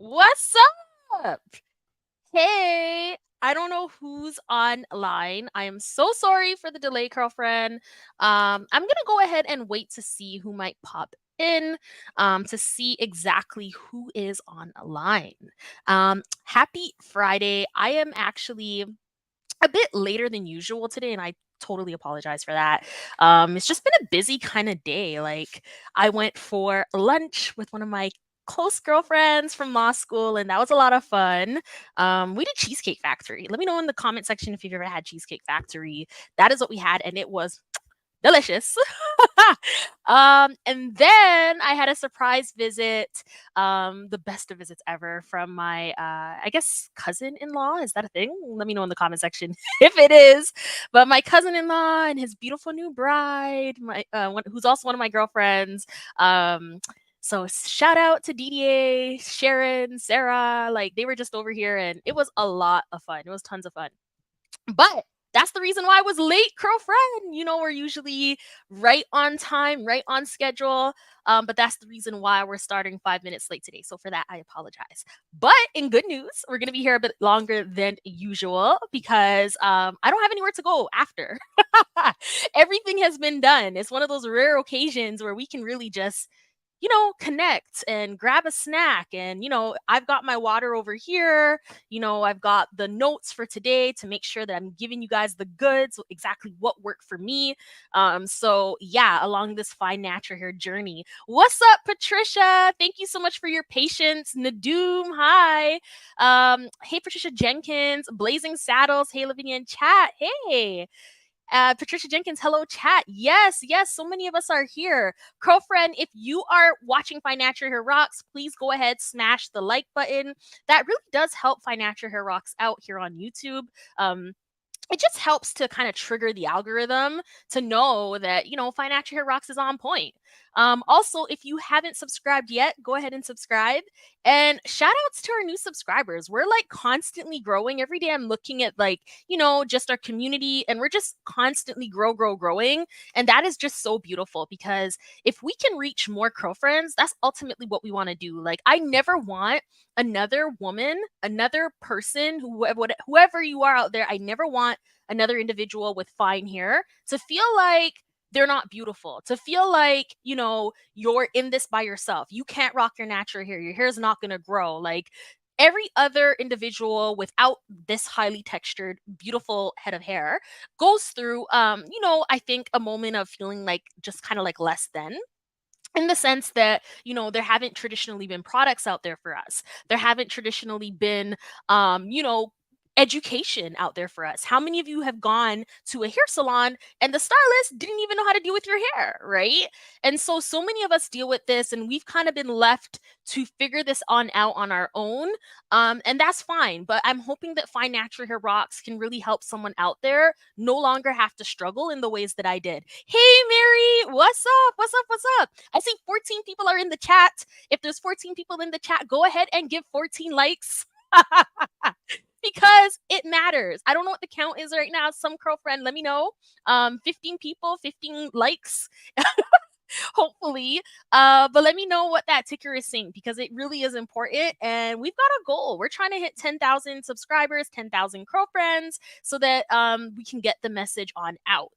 What's up? Hey, I don't know who's online. I am so sorry for the delay, girlfriend. I'm gonna go ahead and wait to see who might pop in, to see exactly who is online. Happy Friday. I am actually a bit later than usual today, and I totally apologize for that. It's just been a busy kind of day. Like, I went for lunch with one of my close girlfriends from law school, and that was a lot of fun. We did Cheesecake Factory. Let me know in the comment section if you've ever had Cheesecake Factory. That is what we had, and it was delicious. And then I had a surprise visit, the best of visits ever from my, I guess, cousin-in-law. Is that a thing? Let me know in the comment section if it is. But my cousin-in-law and his beautiful new bride, who's also one of my girlfriends. So shout out to DDA, Sharon, Sarah. Like, they were just over here, and it was a lot of fun. It was tons of fun. But that's the reason why I was late, girlfriend. We're usually right on time, right on schedule. But that's the reason why we're starting 5 minutes late today. So for that, I apologize. But in good news, we're gonna be here a bit longer than usual because I don't have anywhere to go after. Everything has been done. It's one of those rare occasions where we can really just connect and grab a snack. And, I've got my water over here. I've got the notes for today to make sure that I'm giving you guys the goods, exactly what worked for me. So yeah, along this fine natural hair journey. What's up, Patricia? Thank you so much for your patience. Nadoom, hi. Hey, Patricia Jenkins, Blazing Saddles. Hey, Lavinia in chat. Hey. Patricia Jenkins, hello chat. Yes, yes, so many of us are here. Girlfriend, if you are watching Financial Hair Rocks, please go ahead, smash the like button. That really does help Financial Hair Rocks out here on YouTube. It just helps to kind of trigger the algorithm to know that, Financial Hair Rocks is on point. Also, if you haven't subscribed yet, go ahead and subscribe. And shout outs to our new subscribers. We're like constantly growing. Every day I'm looking at like, just our community, and we're just constantly growing. And that is just so beautiful because if we can reach more curl friends, that's ultimately what we want to do. Like, I never want another woman, another person, whoever you are out there, I never want another individual with fine hair to feel like they're not beautiful, to feel like, you're in this by yourself. You can't rock your natural hair. Your hair is not going to grow. Like, every other individual without this highly textured, beautiful head of hair goes through, I think a moment of feeling like just kind of like less than, in the sense that there haven't traditionally been products out there for us. There haven't traditionally been education out there for us. How many of you have gone to a hair salon and the stylist didn't even know how to deal with your hair, right? And so many of us deal with this, and we've kind of been left to figure this on out on our own. And that's fine, but I'm hoping that Fine Natural Hair Rocks can really help someone out there no longer have to struggle in the ways that I did. Hey Mary, what's up? What's up? I see 14 people are in the chat. If there's 14 people in the chat, go ahead and give 14 likes. Because it matters. I don't know what the count is right now. Some girlfriend, let me know. 15 people, 15 likes. Hopefully. But let me know what that ticker is saying because it really is important. And we've got a goal. We're trying to hit 10,000 subscribers, 10,000 girlfriends so that we can get the message on out.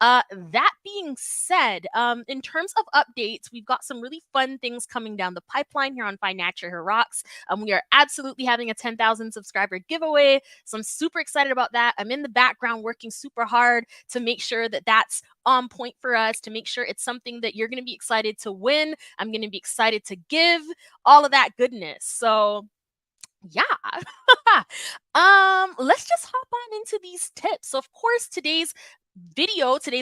That being said, in terms of updates, we've got some really fun things coming down the pipeline here on Financial Hair Rocks. We are absolutely having a 10,000 subscriber giveaway. So I'm super excited about that. I'm in the background working super hard to make sure that that's on point for us, to make sure it's something that you're going to be excited to win. I'm going to be excited to give all of that goodness. So yeah. Let's just hop on into these tips. So of course, today's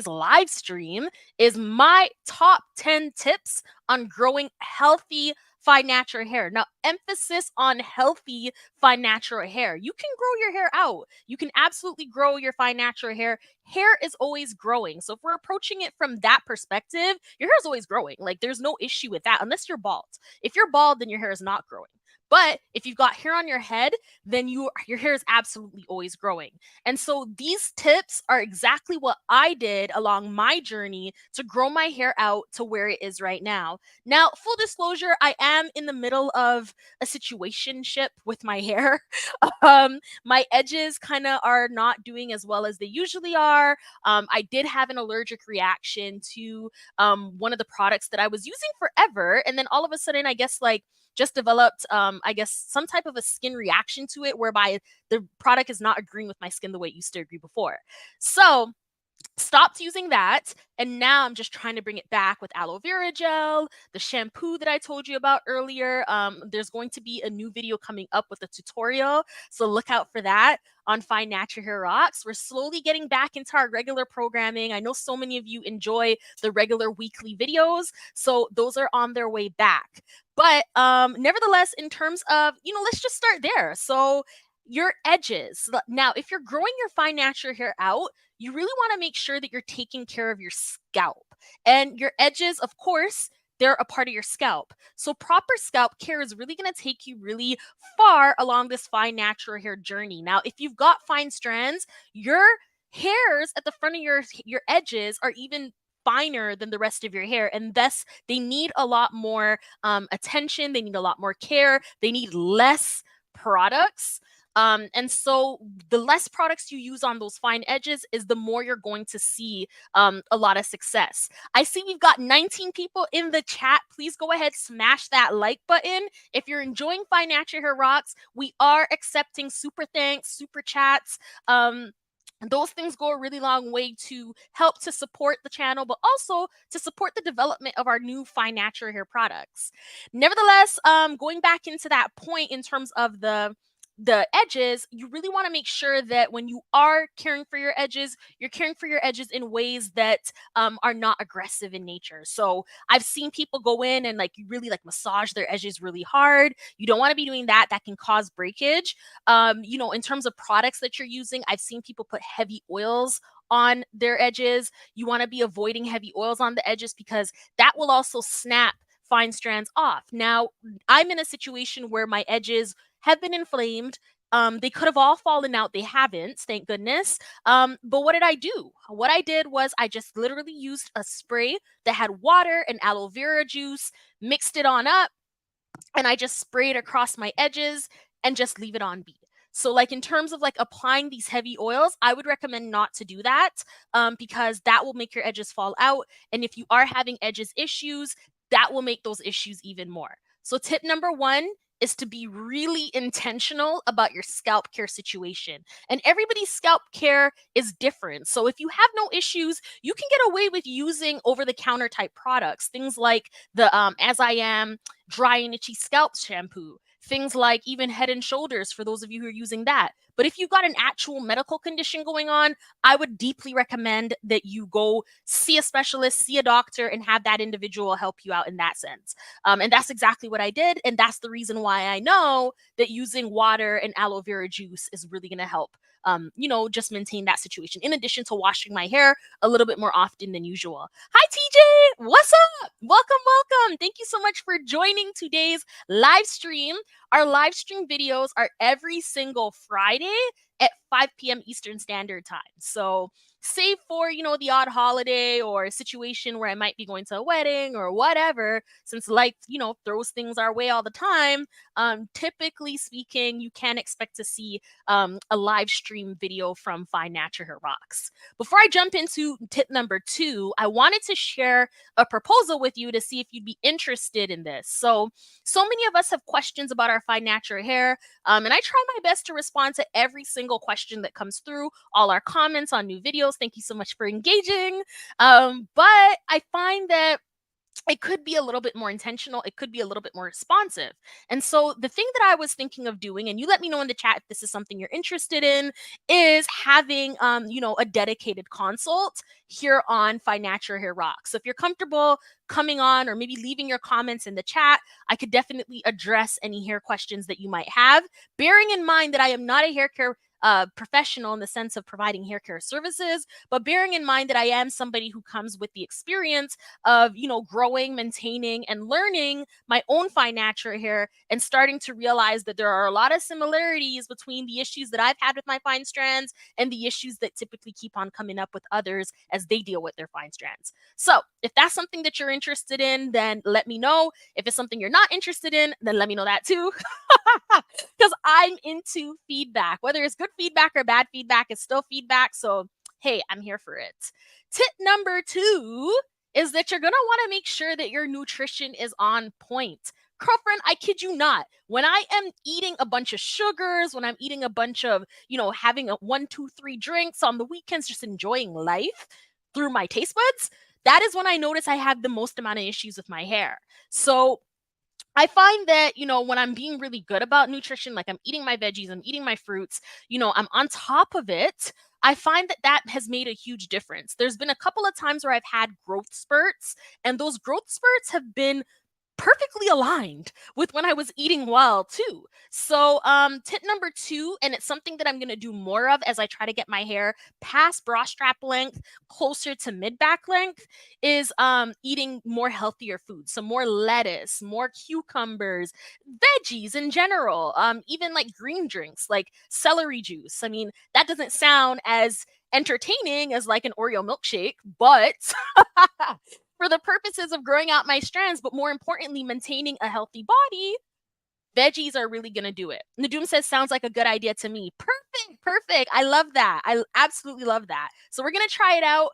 live stream is my top 10 tips on growing healthy fine natural hair. Now, emphasis on healthy fine natural hair. You can grow your hair out. You can absolutely grow your fine natural hair. Hair is always growing. So if we're approaching it from that perspective, your hair is always growing. Like, there's no issue with that unless you're bald. If you're bald, then your hair is not growing. But if you've got hair on your head, then your hair is absolutely always growing. And so these tips are exactly what I did along my journey to grow my hair out to where it is right now. Now, full disclosure, I am in the middle of a situationship with my hair. My edges kind of are not doing as well as they usually are. I did have an allergic reaction to one of the products that I was using forever. And then all of a sudden, I guess like just developed, I guess, some type of a skin reaction to it whereby the product is not agreeing with my skin the way it used to agree before. So stopped using that, and now I'm just trying to bring it back with aloe vera gel, the shampoo that I told you about earlier. There's going to be a new video coming up with a tutorial, so look out for that on Find Natural Hair Rocks. We're slowly getting back into our regular programming. I know so many of you enjoy the regular weekly videos, so those are on their way back. But nevertheless, in terms of, let's just start there. So your edges. Now, if you're growing your fine natural hair out, you really want to make sure that you're taking care of your scalp. And your edges, of course, they're a part of your scalp. So proper scalp care is really going to take you really far along this fine natural hair journey. Now, if you've got fine strands, your hairs at the front of your edges are even finer than the rest of your hair, and thus they need a lot more attention, they need a lot more care, they need less products. And so the less products you use on those fine edges is the more you're going to see a lot of success. I see we've got 19 people in the chat. Please go ahead, smash that like button. If you're enjoying Fine Natural Hair Rocks, we are accepting super thanks, super chats. Those things go a really long way to help to support the channel, but also to support the development of our new fine natural hair products. Nevertheless, going back into that point in terms of the edges, you really want to make sure that when you are caring for your edges, you're caring for your edges in ways that are not aggressive in nature. So I've seen people go in and like you really like massage their edges really hard. You don't want to be doing that. That can cause breakage. In terms of products that you're using, I've seen people put heavy oils on their edges. You want to be avoiding heavy oils on the edges because that will also snap fine strands off. Now, I'm in a situation where my edges have been inflamed. They could have all fallen out. They haven't, thank goodness. But what did I do? What I did was I just literally used a spray that had water and aloe vera juice, mixed it on up, and I just spray it across my edges and just leave it on be. So like in terms of like applying these heavy oils, I would recommend not to do that because that will make your edges fall out. And if you are having edges issues, that will make those issues even more. So tip number one is to be really intentional about your scalp care situation. And everybody's scalp care is different. So if you have no issues, you can get away with using over-the-counter type products, things like the As I Am Dry and Itchy Scalp Shampoo, things like even Head and Shoulders for those of you who are using that. But if you've got an actual medical condition going on, I would deeply recommend that you go see a specialist, see a doctor, and have that individual help you out in that sense. And that's exactly what I did. And that's the reason why I know that using water and aloe vera juice is really going to help, just maintain that situation, in addition to washing my hair a little bit more often than usual. Hi, TJ. What's up? Welcome, welcome. Thank you so much for joining today's live stream. Our live stream videos are every single Friday at 5 p.m. Eastern Standard Time. So save for, the odd holiday or a situation where I might be going to a wedding or whatever, since life, throws things our way all the time, typically speaking, you can expect to see a live stream video from Fine Natural Hair Rocks. Before I jump into tip number 2, I wanted to share a proposal with you to see if you'd be interested in this. So many of us have questions about our fine natural hair, and I try my best to respond to every single question that comes through, all our comments on new videos. Thank you so much for engaging. But I find that it could be a little bit more intentional. It could be a little bit more responsive. And so the thing that I was thinking of doing, and you let me know in the chat if this is something you're interested in, is having, a dedicated consult here on Fine Natural Hair Rocks. So if you're comfortable coming on or maybe leaving your comments in the chat, I could definitely address any hair questions that you might have, bearing in mind that I am not a hair care professional in the sense of providing hair care services, but bearing in mind that I am somebody who comes with the experience of, growing, maintaining, and learning my own fine natural hair and starting to realize that there are a lot of similarities between the issues that I've had with my fine strands and the issues that typically keep on coming up with others as they deal with their fine strands. So, if that's something that you're interested in, then let me know. If it's something you're not interested in, then let me know that too. Because I'm into feedback. Whether it's good feedback or bad feedback, it's still feedback. So, hey, I'm here for it. Tip number 2 is that you're going to want to make sure that your nutrition is on point. Girlfriend, I kid you not. When I am eating a bunch of sugars, when I'm eating a bunch of, having a 1, 2, 3 drinks on the weekends, just enjoying life through my taste buds, that is when I notice I have the most amount of issues with my hair. So I find that, when I'm being really good about nutrition, like I'm eating my veggies, I'm eating my fruits, I'm on top of it. I find that that has made a huge difference. There's been a couple of times where I've had growth spurts, and those growth spurts have been perfectly aligned with when I was eating well too. So tip number 2, and it's something that I'm going to do more of as I try to get my hair past bra strap length, closer to mid back length, is eating more healthier foods. So more lettuce, more cucumbers, veggies in general, even like green drinks like celery juice. I mean, that doesn't sound as entertaining as like an Oreo milkshake, but for the purposes of growing out my strands, but more importantly, maintaining a healthy body, veggies are really going to do it. Nadoom says, sounds like a good idea to me. Perfect. Perfect. I love that. I absolutely love that. So we're going to try it out.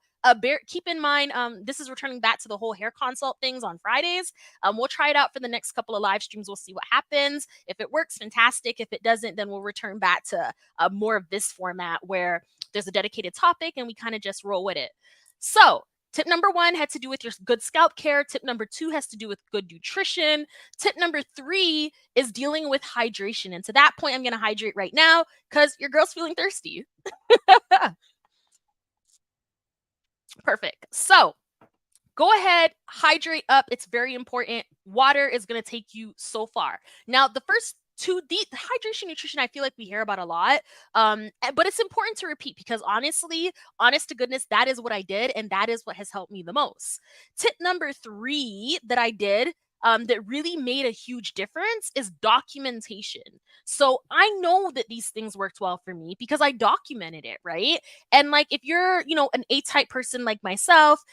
Keep in mind, this is returning back to the whole hair consult things on Fridays. We'll try it out for the next couple of live streams. We'll see what happens. If it works, fantastic. If it doesn't, then we'll return back to more of this format where there's a dedicated topic and we kind of just roll with it. So tip number 1 had to do with your good scalp care. Tip number 2 has to do with good nutrition. Tip number 3 is dealing with hydration. And to that point, I'm going to hydrate right now because your girl's feeling thirsty. Perfect. So go ahead, hydrate up. It's very important. Water is going to take you so far. Now, the first 2, the hydration, nutrition, I feel like we hear about a lot, but it's important to repeat because honestly, honest to goodness, that is what I did, and that is what has helped me the most. Tip number 3 that I did that really made a huge difference is documentation. So I know that these things worked well for me because I documented it, right? And like if you're, an A-type person like myself,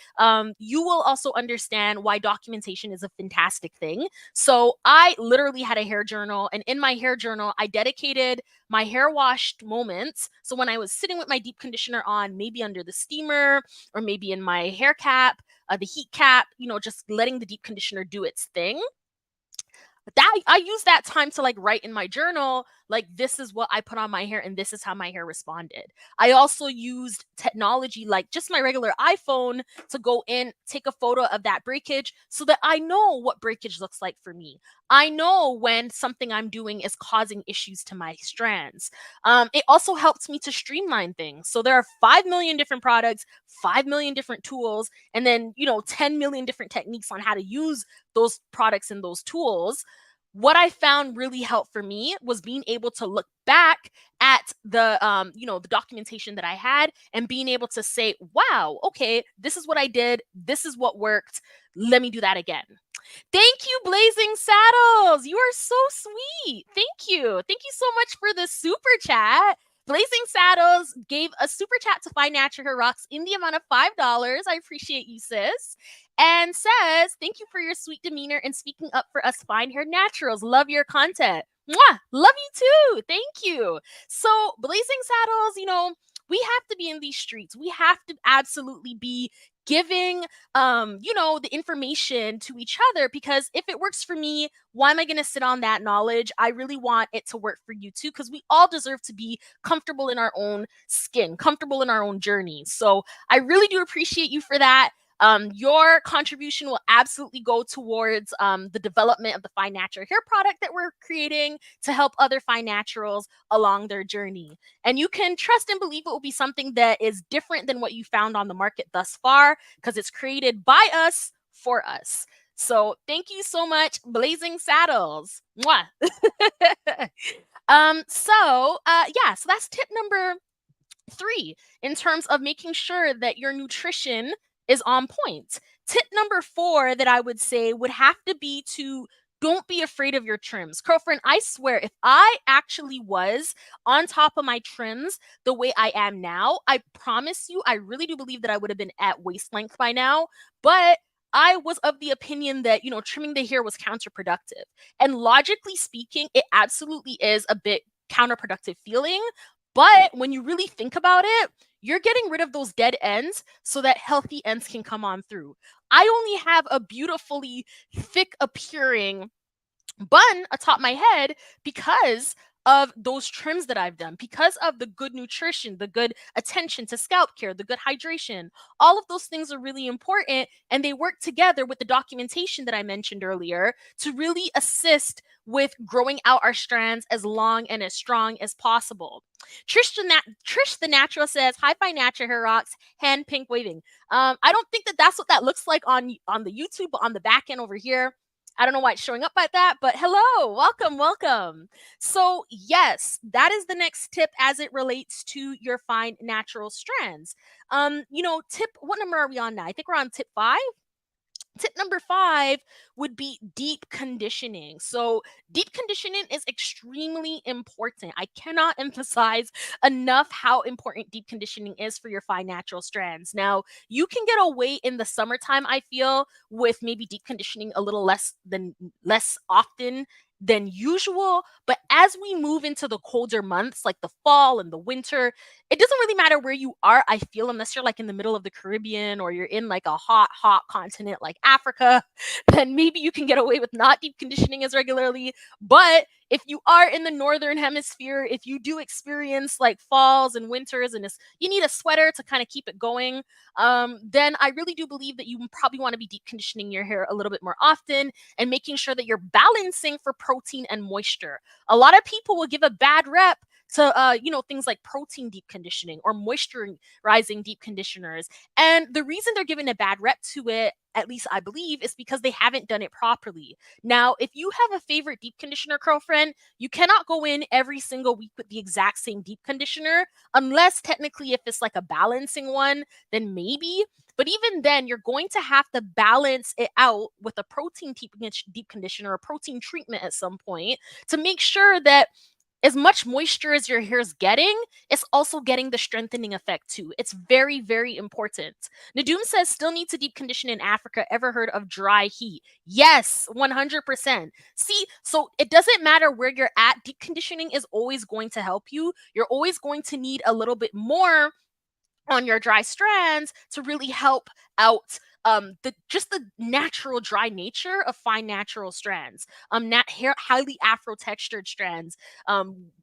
you will also understand why documentation is a fantastic thing. So I literally had a hair journal, and in my hair journal, I dedicated my hair washed moments. So when I was sitting with my deep conditioner on, maybe under the steamer or maybe in my hair cap, the heat cap, just letting the deep conditioner do its thing. That I use that time to like write in my journal, like this is what I put on my hair and this is how my hair responded. I also used technology like just my regular iPhone to go in, take a photo of that breakage so that I know what breakage looks like for me. I know when something I'm doing is causing issues to my strands. It also helps me to streamline things. So there are 5 million different products, 5 million different tools, and then, 10 million different techniques on how to use those products and those tools. What I found really helped for me was being able to look back at the the documentation that I had and being able to say, wow, okay, this is what I did, this is what worked, let me do that again. Thank you, Blazing Saddles. You are so sweet. Thank you. Thank you so much for the super chat. Blazing Saddles gave a super chat to Fine Natural Hair Rocks in the amount of $5. I appreciate you, sis. And says, thank you for your sweet demeanor and speaking up for us fine hair naturals. Love your content. Mwah! Love you too. Thank you. So, Blazing Saddles, we have to be in these streets. We have to absolutely be giving the information to each other, because if it works for me, why am I going to sit on that knowledge? I really want it to work for you too, because we all deserve to be comfortable in our own skin, comfortable in our own journeys. So I really do appreciate you for that. Your contribution will absolutely go towards the development of the Fine Natural hair product that we're creating to help other fine naturals along their journey. And you can trust and believe it will be something that is different than what you found on the market thus far, because it's created by us for us. So thank you so much, Blazing Saddles. Mwah. Yeah, so that's tip number 3 in terms of making sure that your nutrition is on point. Tip number 4 that I would say would have to be to don't be afraid of your trims. Girlfriend, I swear, if I actually was on top of my trims the way I am now, I promise you, I really do believe that I would have been at waist length by now. But I was of the opinion that, trimming the hair was counterproductive. And logically speaking, it absolutely is a bit counterproductive feeling. But when you really think about it, you're getting rid of those dead ends so that healthy ends can come on through. I only have a beautifully thick appearing bun atop my head because of those trims that I've done, because of the good nutrition, the good attention to scalp care, the good hydration. All of those things are really important, and they work together with the documentation that I mentioned earlier to really assist with growing out our strands as long and as strong as possible. Trish the Natural says, "Hi, Fi Natura Hair Rocks, hand pink waving." I don't think that that's what that looks like on the YouTube, but on the back end over here, I don't know why it's showing up like that, but hello, welcome, welcome. So, yes, that is the next tip as it relates to your fine natural strands. What number are we on now? I think we're on tip 5. Tip number 5 would be deep conditioning. So, deep conditioning is extremely important. I cannot emphasize enough how important deep conditioning is for your fine natural strands. Now, you can get away in the summertime, I feel, with maybe deep conditioning a little less often than usual, but as we move into the colder months like the fall and the winter, it doesn't really matter where you are, I feel, unless you're like in the middle of the Caribbean or you're in like a hot continent like Africa, then maybe you can get away with not deep conditioning as regularly. But if you are in the northern hemisphere, if you do experience like falls and winters and you need a sweater to kind of keep it going, then I really do believe that you probably want to be deep conditioning your hair a little bit more often and making sure that you're balancing for protein and moisture. A lot of people will give a bad rep to things like protein deep conditioning or moisturizing deep conditioners, and the reason they're giving a bad rep to it, at least I believe, is because they haven't done it properly. Now, if you have a favorite deep conditioner, girlfriend, you cannot go in every single week with the exact same deep conditioner, unless technically if it's like a balancing one, then maybe. But even then, you're going to have to balance it out with a protein deep conditioner, a protein treatment at some point, to make sure that as much moisture as your hair is getting, it's also getting the strengthening effect too. It's very, very important. Nadoom says, still need to deep condition in Africa. Ever heard of dry heat? Yes, 100%. See, so it doesn't matter where you're at. Deep conditioning is always going to help you. You're always going to need a little bit more on your dry strands to really help out the natural dry nature of fine natural strands. Highly afro textured strands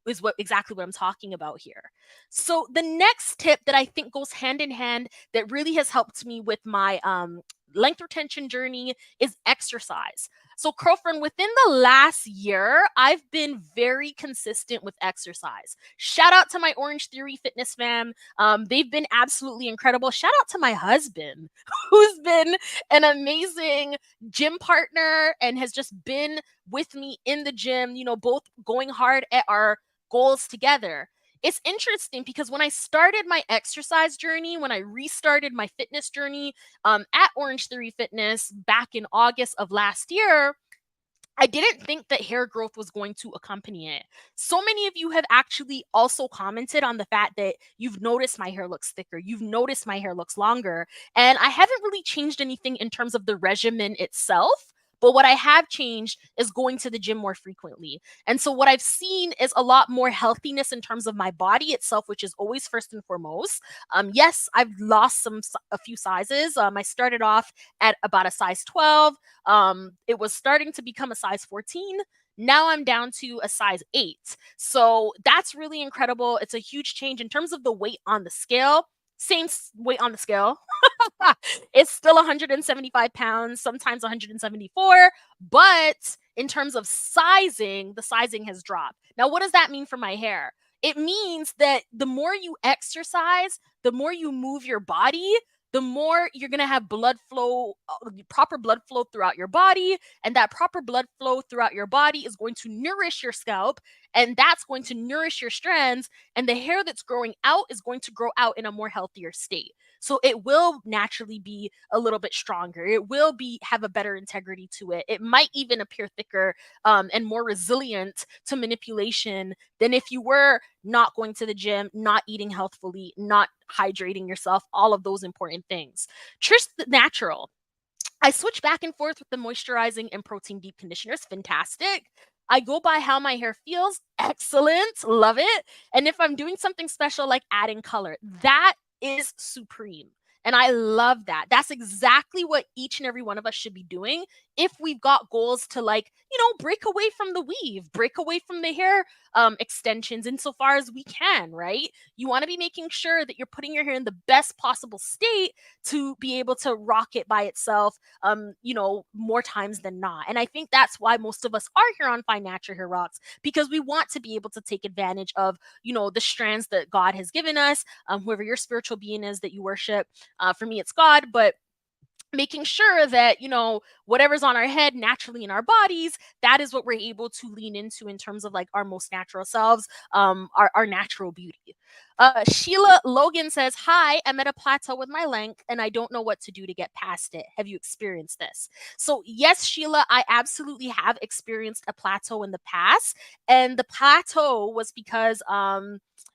is what I'm talking about here. So the next tip that I think goes hand in hand that really has helped me with my length retention journey is exercise. So, girlfriend, within the last year, I've been very consistent with exercise. Shout out to my Orange Theory Fitness fam. They've been absolutely incredible. Shout out to my husband, who's been an amazing gym partner and has just been with me in the gym, both going hard at our goals together. It's interesting because when I started my exercise journey, when I restarted my fitness journey at Orange Theory Fitness back in August of last year, I didn't think that hair growth was going to accompany it. So many of you have actually also commented on the fact that you've noticed my hair looks thicker. You've noticed my hair looks longer. And I haven't really changed anything in terms of the regimen itself. But what I have changed is going to the gym more frequently. And so what I've seen is a lot more healthiness in terms of my body itself, which is always first and foremost. Yes, I've lost a few sizes. I started off at about a size 12. It was starting to become a size 14. Now I'm down to a size 8. So that's really incredible. It's a huge change in terms of the weight on the scale. Same weight on the scale. It's still 175 pounds, sometimes 174. But in terms of sizing, the sizing has dropped. Now, what does that mean for my hair? It means that the more you exercise, the more you move your body, the more you're going to have blood flow, proper blood flow throughout your body. And that proper blood flow throughout your body is going to nourish your scalp, and that's going to nourish your strands. And the hair that's growing out is going to grow out in a more healthier state. So it will naturally be a little bit stronger. It will be have a better integrity to it. It might even appear thicker, and more resilient to manipulation than if you were not going to the gym, not eating healthfully, not hydrating yourself, all of those important things. Trish the Natural. I switch back and forth with the moisturizing and protein deep conditioners. Fantastic. I go by how my hair feels. Excellent. Love it. And if I'm doing something special like adding color, that is supreme. And I love that. That's exactly what each and every one of us should be doing if we've got goals to, like, break away from the weave, break away from the hair extensions insofar as we can, right? You want to be making sure that you're putting your hair in the best possible state to be able to rock it by itself, more times than not. And I think that's why most of us are here on Fine Natural Hair Rocks, because we want to be able to take advantage of, the strands that God has given us, whoever your spiritual being is that you worship. For me, it's God, but making sure that whatever's on our head naturally in our bodies, that is what we're able to lean into in terms of like our most natural selves, our natural beauty. Sheila Logan says, hi, I'm at a plateau with my length and I don't know what to do to get past it. Have you experienced this? So yes, Sheila, I absolutely have experienced a plateau in the past, and the plateau was because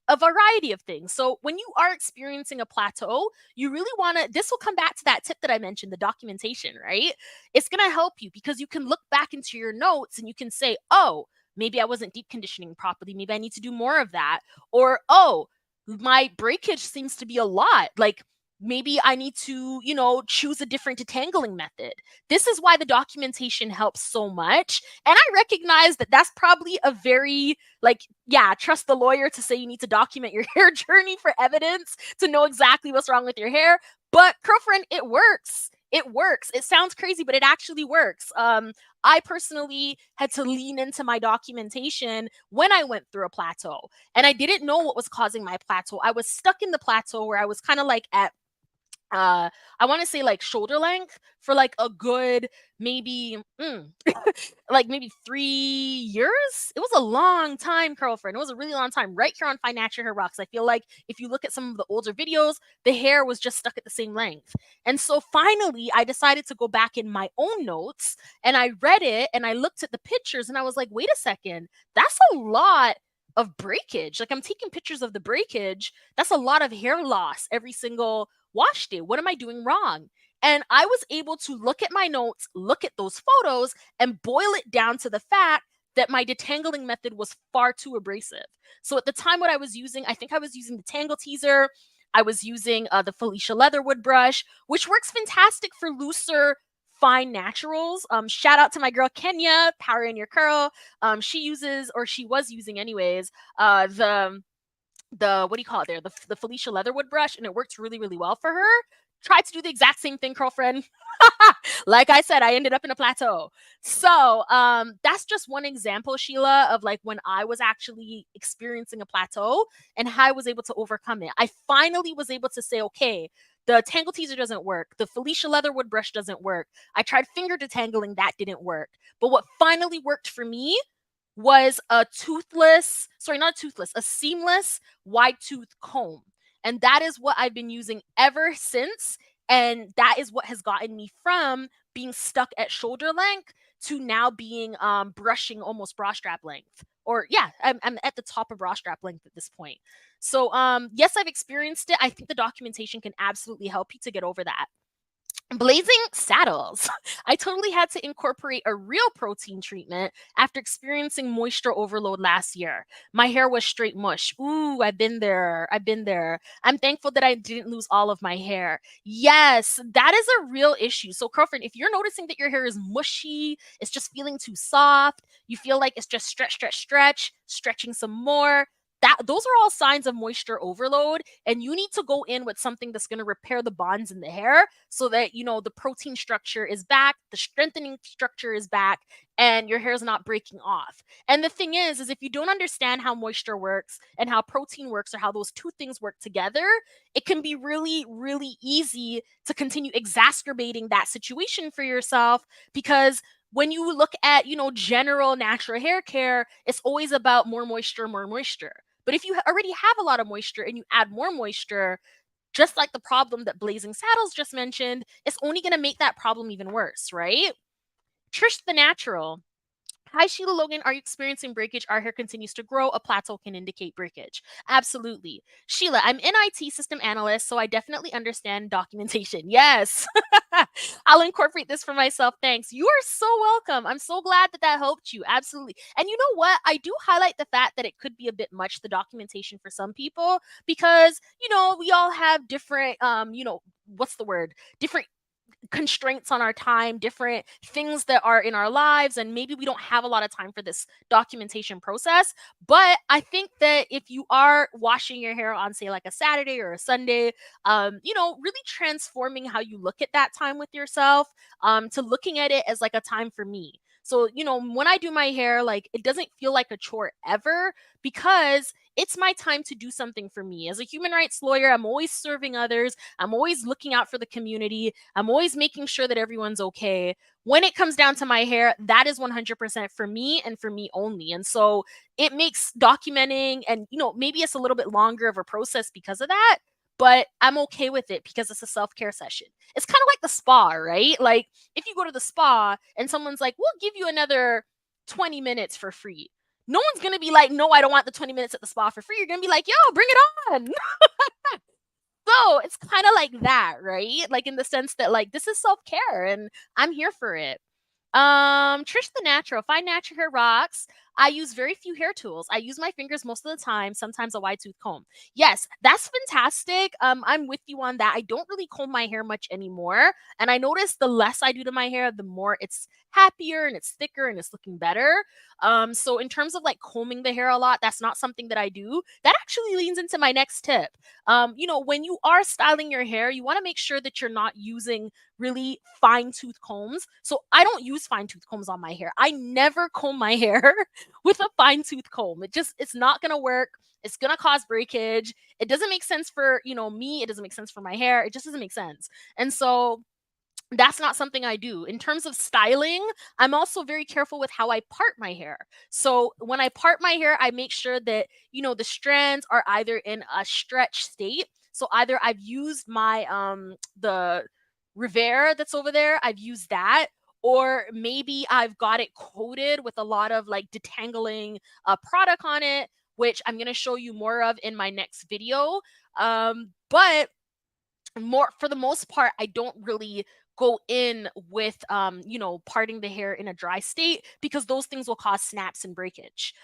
a variety of things. So when you are experiencing a plateau, you really want to, this will come back to that tip that I mentioned, the documentation, right? It's going to help you because you can look back into your notes and you can say, oh, maybe I wasn't deep conditioning properly. Maybe I need to do more of that. Or, oh, my breakage seems to be a lot. Like, maybe I need to, choose a different detangling method. This is why the documentation helps so much. And I recognize that that's probably a very, like, yeah, trust the lawyer to say you need to document your hair journey for evidence to know exactly what's wrong with your hair. But girlfriend, it works. It works. It sounds crazy, but it actually works. I personally had to lean into my documentation when I went through a plateau, and I didn't know what was causing my plateau. I was stuck in the plateau where I was kind of like at I want to say like shoulder length for like a good maybe like maybe 3 years. It was a long time, girlfriend. It was a really long time. Right here on Fine Natural Hair Rocks, I feel like if you look at some of the older videos, the hair was just stuck at the same length. And so finally, I decided to go back in my own notes and I read it and I looked at the pictures and I was like, wait a second, that's a lot of breakage. Like, I'm taking pictures of the breakage. That's a lot of hair loss every single wash day. What am I doing wrong? And I was able to look at my notes, look at those photos, and boil it down to the fact that my detangling method was far too abrasive. So at the time, what I was using, I think I was using the Tangle Teaser. I was using the Felicia Leatherwood brush, which works fantastic for looser, fine naturals. Shout out to my girl Kenya, Power in Your Curl. She uses, or she was using anyways, the what do you call it there? The Felicia Leatherwood brush, and it works really, really well for her. Try to do the exact same thing, girlfriend. Like I said, I ended up in a plateau. So that's just one example, Sheila, of like when I was actually experiencing a plateau and how I was able to overcome it. I finally was able to say, okay, the Tangle Teaser doesn't work. The Felicia Leatherwood brush doesn't work. I tried finger detangling. That didn't work. But what finally worked for me was a seamless wide tooth comb. And that is what I've been using ever since. And that is what has gotten me from being stuck at shoulder length to now being brushing almost bra strap length. Or yeah, I'm at the top of bra strap length at this point. So yes, I've experienced it. I think the documentation can absolutely help you to get over that. Blazing saddles. I totally had to incorporate a real protein treatment after experiencing moisture overload last year. My hair was straight mush. Ooh, I've been there. I've been there. I'm thankful that I didn't lose all of my hair. Yes, that is a real issue. So, girlfriend, if you're noticing that your hair is mushy, it's just feeling too soft, you feel like it's just stretching some more, those are all signs of moisture overload, and you need to go in with something that's going to repair the bonds in the hair so that the protein structure is back, the strengthening structure is back, and your hair is not breaking off. And the thing is if you don't understand how moisture works and how protein works, or how those two things work together, it can be really, really easy to continue exacerbating that situation for yourself. Because when you look at, general natural hair care, it's always about more moisture, more moisture. But if you already have a lot of moisture and you add more moisture, just like the problem that Blazing Saddles just mentioned, it's only going to make that problem even worse, right? Trish the Natural. Hi, Sheila Logan. Are you experiencing breakage? Our hair continues to grow. A plateau can indicate breakage. Absolutely. Sheila, I'm an IT system analyst, so I definitely understand documentation. Yes. I'll incorporate this for myself. Thanks. You are so welcome. I'm so glad that that helped you. Absolutely. And you know what? I do highlight the fact that it could be a bit much, the documentation for some people, because, we all have different, what's the word? Different constraints on our time, different things that are in our lives, and maybe we don't have a lot of time for this documentation process. But I think that if you are washing your hair on, say, like a Saturday or a Sunday, really transforming how you look at that time with yourself, to looking at it as like a time for me. So, when I do my hair, like, it doesn't feel like a chore ever, because it's my time to do something for me. As a human rights lawyer, I'm always serving others. I'm always looking out for the community. I'm always making sure that everyone's okay. When it comes down to my hair, that is 100% for me and for me only. And so it makes documenting, and, maybe it's a little bit longer of a process because of that, but I'm okay with it because it's a self-care session. It's kind of like the spa, right? Like, if you go to the spa and someone's like, we'll give you another 20 minutes for free. No one's going to be like, no, I don't want the 20 minutes at the spa for free. You're going to be like, yo, bring it on. So it's kind of like that, right? Like, in the sense that, like, this is self-care and I'm here for it. Trish the Natural. Fine natural hair rocks. I use very few hair tools. I use my fingers most of the time, sometimes a wide tooth comb. Yes, that's fantastic. I'm with you on that. I don't really comb my hair much anymore. And I notice the less I do to my hair, the more it's happier and it's thicker and it's looking better. So in terms of like combing the hair a lot, that's not something that I do. That actually leans into my next tip. When you are styling your hair, you want to make sure that you're not using really fine tooth combs. So I don't use fine tooth combs on my hair. I never comb my hair with a fine tooth comb. It's not going to work. It's going to cause breakage. It doesn't make sense for, me. It doesn't make sense for my hair. It just doesn't make sense. And so that's not something I do. In terms of styling, I'm also very careful with how I part my hair. So when I part my hair, I make sure that, the strands are either in a stretch state. So either I've used my the Rivera that's over there, I've used that, or maybe I've got it coated with a lot of like detangling product on it, which I'm going to show you more of in my next video. But more for the most part, I don't really go in with parting the hair in a dry state, because those things will cause snaps and breakage.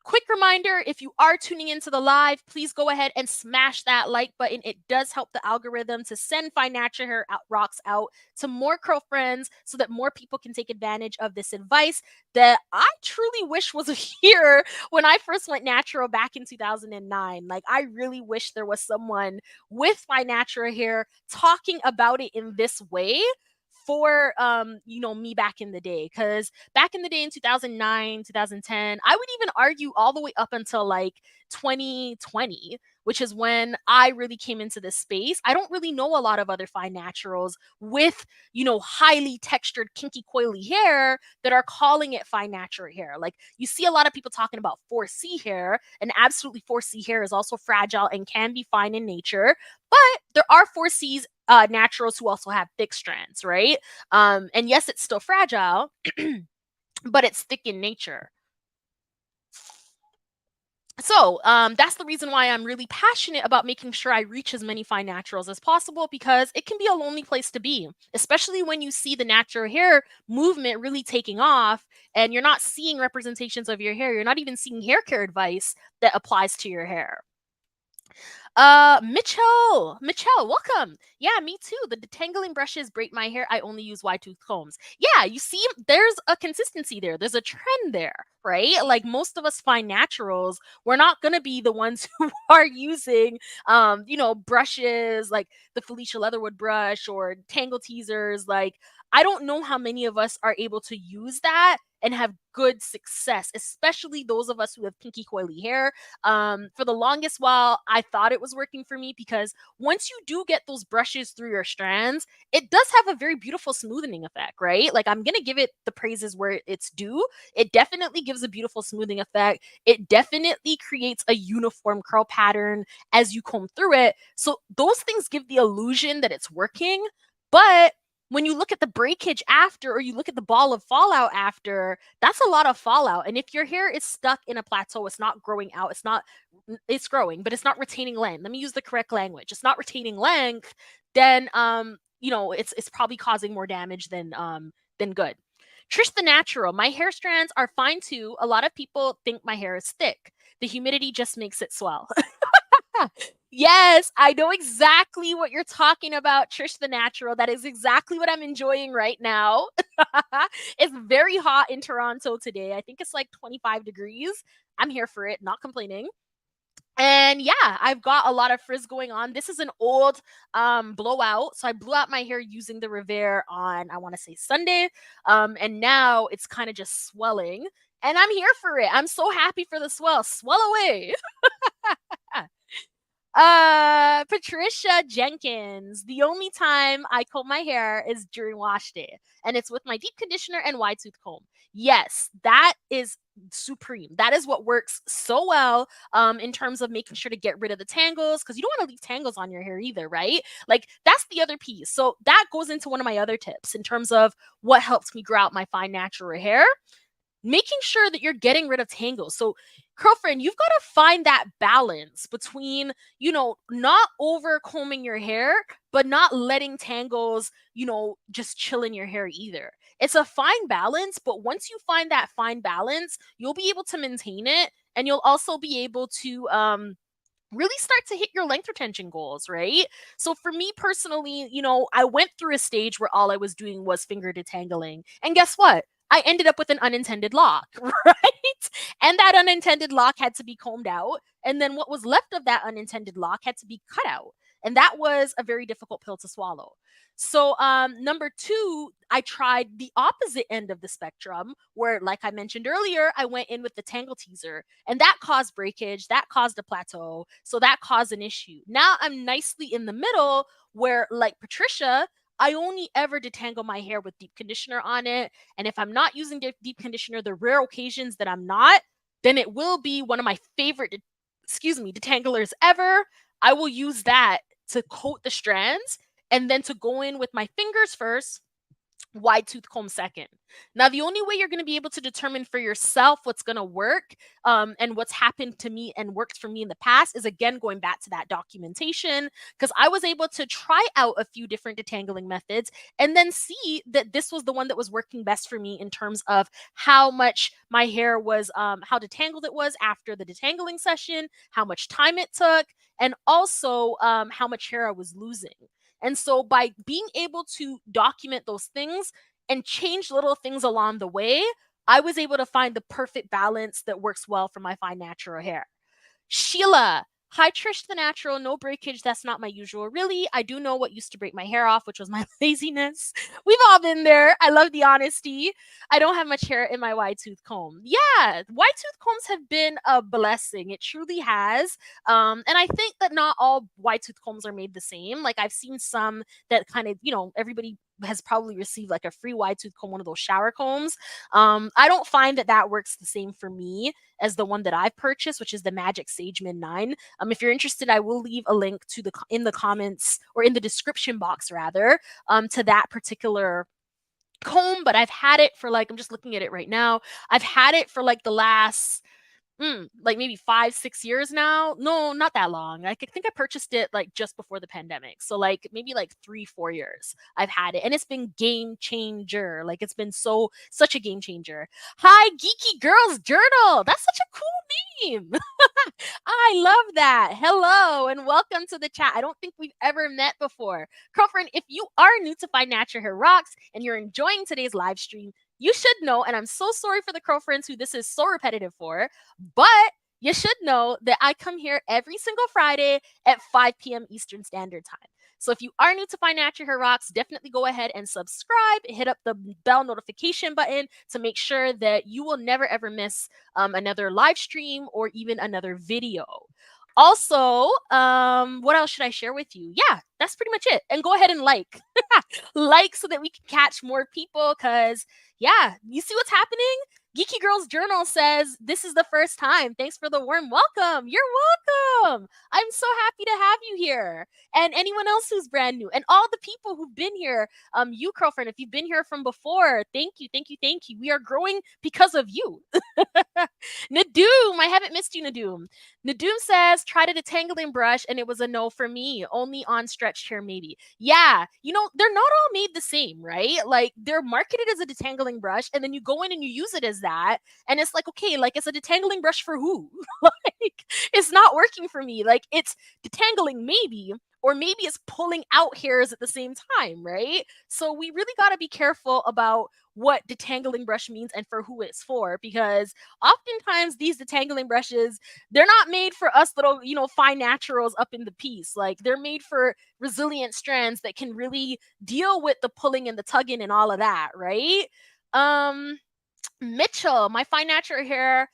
Quick reminder, if you are tuning into the live, please go ahead and smash that like button. It does help the algorithm to send Fine Natural Hair Rocks out to more curl friends, so that more people can take advantage of this advice that I truly wish was here when I first went natural back in 2009. Like, I really wish there was someone with Fine Natural Hair talking about it in this way for me back in the day. Because back in the day in 2009, 2010, I would even argue all the way up until like 2020, which is when I really came into this space. I don't really know a lot of other fine naturals with, highly textured, kinky, coily hair that are calling it fine natural hair. Like, you see a lot of people talking about 4C hair, and absolutely 4C hair is also fragile and can be fine in nature. But there are 4Cs naturals who also have thick strands, right? And yes, it's still fragile, but it's thick in nature. So that's the reason why I'm really passionate about making sure I reach as many fine naturals as possible, because it can be a lonely place to be, especially when you see the natural hair movement really taking off and you're not seeing representations of your hair. You're not even seeing hair care advice that applies to your hair. Mitchell, welcome. Yeah, me too. The detangling brushes break my hair. I only use wide tooth combs. Yeah, you see, there's a consistency there. There's a trend there, right? Like most of us find naturals, we're not gonna be the ones who are using, brushes like the Felicia Leatherwood brush or tangle teasers. Like, I don't know how many of us are able to use that and have good success, especially those of us who have kinky coily hair. For the longest while, I thought it was working for me because once you do get those brushes through your strands, it does have a very beautiful smoothing effect, right? Like, I'm gonna give it the praises where it's due. It definitely gives a beautiful smoothing effect. It definitely creates a uniform curl pattern as you comb through it. So those things give the illusion that it's working, but when you look at the breakage after, or you look at the ball of fallout after, that's a lot of fallout. And if your hair is stuck in a plateau, it's not growing out, it's growing, but it's not retaining length. Let me use the correct language. It's not retaining length, then it's probably causing more damage than good. Trish the Natural, my hair strands are fine too. A lot of people think my hair is thick. The humidity just makes it swell. Yes, I know exactly what you're talking about, Trish the Natural. That is exactly what I'm enjoying right now. It's very hot in Toronto today. I think it's like 25 degrees. I'm here for it, not complaining. And yeah, I've got a lot of frizz going on. This is an old blowout. So I blew out my hair using the Revere on, I want to say, Sunday. And now it's kind of just swelling. And I'm here for it. I'm so happy for the swell. Swell away. Patricia Jenkins. The only time I comb my hair is during wash day, and it's with my deep conditioner and wide tooth comb. Yes, that is supreme. That is what works so well in terms of making sure to get rid of the tangles, because you don't want to leave tangles on your hair either, right? Like, that's the other piece. So that goes into one of my other tips in terms of what helps me grow out my fine natural hair, making sure that you're getting rid of tangles. So, girlfriend, you've got to find that balance between, not over combing your hair, but not letting tangles, just chill in your hair either. It's a fine balance, but once you find that fine balance, you'll be able to maintain it, and you'll also be able to really start to hit your length retention goals, right? So for me personally, I went through a stage where all I was doing was finger detangling. And guess what? I ended up with an unintended lock, right? And that unintended lock had to be combed out. And then what was left of that unintended lock had to be cut out. And that was a very difficult pill to swallow. So, number two, I tried the opposite end of the spectrum, where, like I mentioned earlier, I went in with the tangle teaser, and that caused breakage, that caused a plateau, so that caused an issue. Now I'm nicely in the middle, where, like Patricia, I only ever detangle my hair with deep conditioner on it. And if I'm not using deep conditioner, the rare occasions that I'm not, then it will be one of my favorite, detanglers ever. I will use that to coat the strands, and then to go in with my fingers first, wide tooth comb second. Now, the only way you're going to be able to determine for yourself what's going to work, and what's happened to me and worked for me in the past, is again going back to that documentation, because I was able to try out a few different detangling methods and then see that this was the one that was working best for me in terms of how much my hair was, how detangled it was after the detangling session, how much time it took, and also how much hair I was losing. And so by being able to document those things and change little things along the way, I was able to find the perfect balance that works well for my fine natural hair. Sheila, hi Trish the Natural, no breakage. That's not my usual. Really, I do know what used to break my hair off, which was my laziness. We've all been there. I love the honesty. I don't have much hair in my wide tooth comb. Yeah, wide tooth combs have been a blessing. It truly has. And I think that not all wide tooth combs are made the same. Like, I've seen some that kind of, everybody has probably received like a free wide tooth comb, one of those shower combs. I don't find that works the same for me as the one that I've purchased, which is the Magic Sageman 9. If you're interested, I will leave a link to in the comments, or in the description box rather, to that particular comb. But I've had it for, like, I'm just looking at it right now. I've had it for like the last like maybe 5-6 years now. No, not that long. Like, I think I purchased it like just before the pandemic, so like maybe like 3-4 years I've had it, and it's been game changer. Like, it's been such a game changer. Hi Geeky Girls Journal, that's such a cool name. I love that. Hello and welcome to the chat. I don't think we've ever met before. Girlfriend, if you are new to Find Natural Hair Rocks and you're enjoying today's live stream, you should know, and I'm so sorry for the girlfriends who this is so repetitive for, but you should know that I come here every single Friday at 5 p.m. Eastern Standard Time. So if you are new to Find Natural Hair Rocks, definitely go ahead and subscribe, hit up the bell notification button to make sure that you will never ever miss another live stream or even another video. Also, what else should I share with you? Yeah, that's pretty much it. And go ahead and like so that we can catch more people. Cause yeah, you see what's happening? Geeky Girls Journal says this is the first time. Thanks for the warm welcome. You're welcome. I'm so happy to have you here. And anyone else who's brand new, and all the people who've been here. You, girlfriend, if you've been here from before, thank you, thank you, thank you. We are growing because of you. Nadoom, I haven't missed you, Nadoom. Nadoom says, tried a detangling brush and it was a no for me. Only on stretched hair, maybe. Yeah, they're not all made the same, right? Like they're marketed as a detangling brush, and then you go in and you use it as that, and it's like, okay, like it's a detangling brush for who? Like it's not working for me. Like it's detangling maybe, or maybe it's pulling out hairs at the same time, right? So we really got to be careful about what detangling brush means and for who it's for, because oftentimes these detangling brushes, they're not made for us little, fine naturals up in the piece. Like they're made for resilient strands that can really deal with the pulling and the tugging and all of that, right? Um Mitchell, my fine natural hair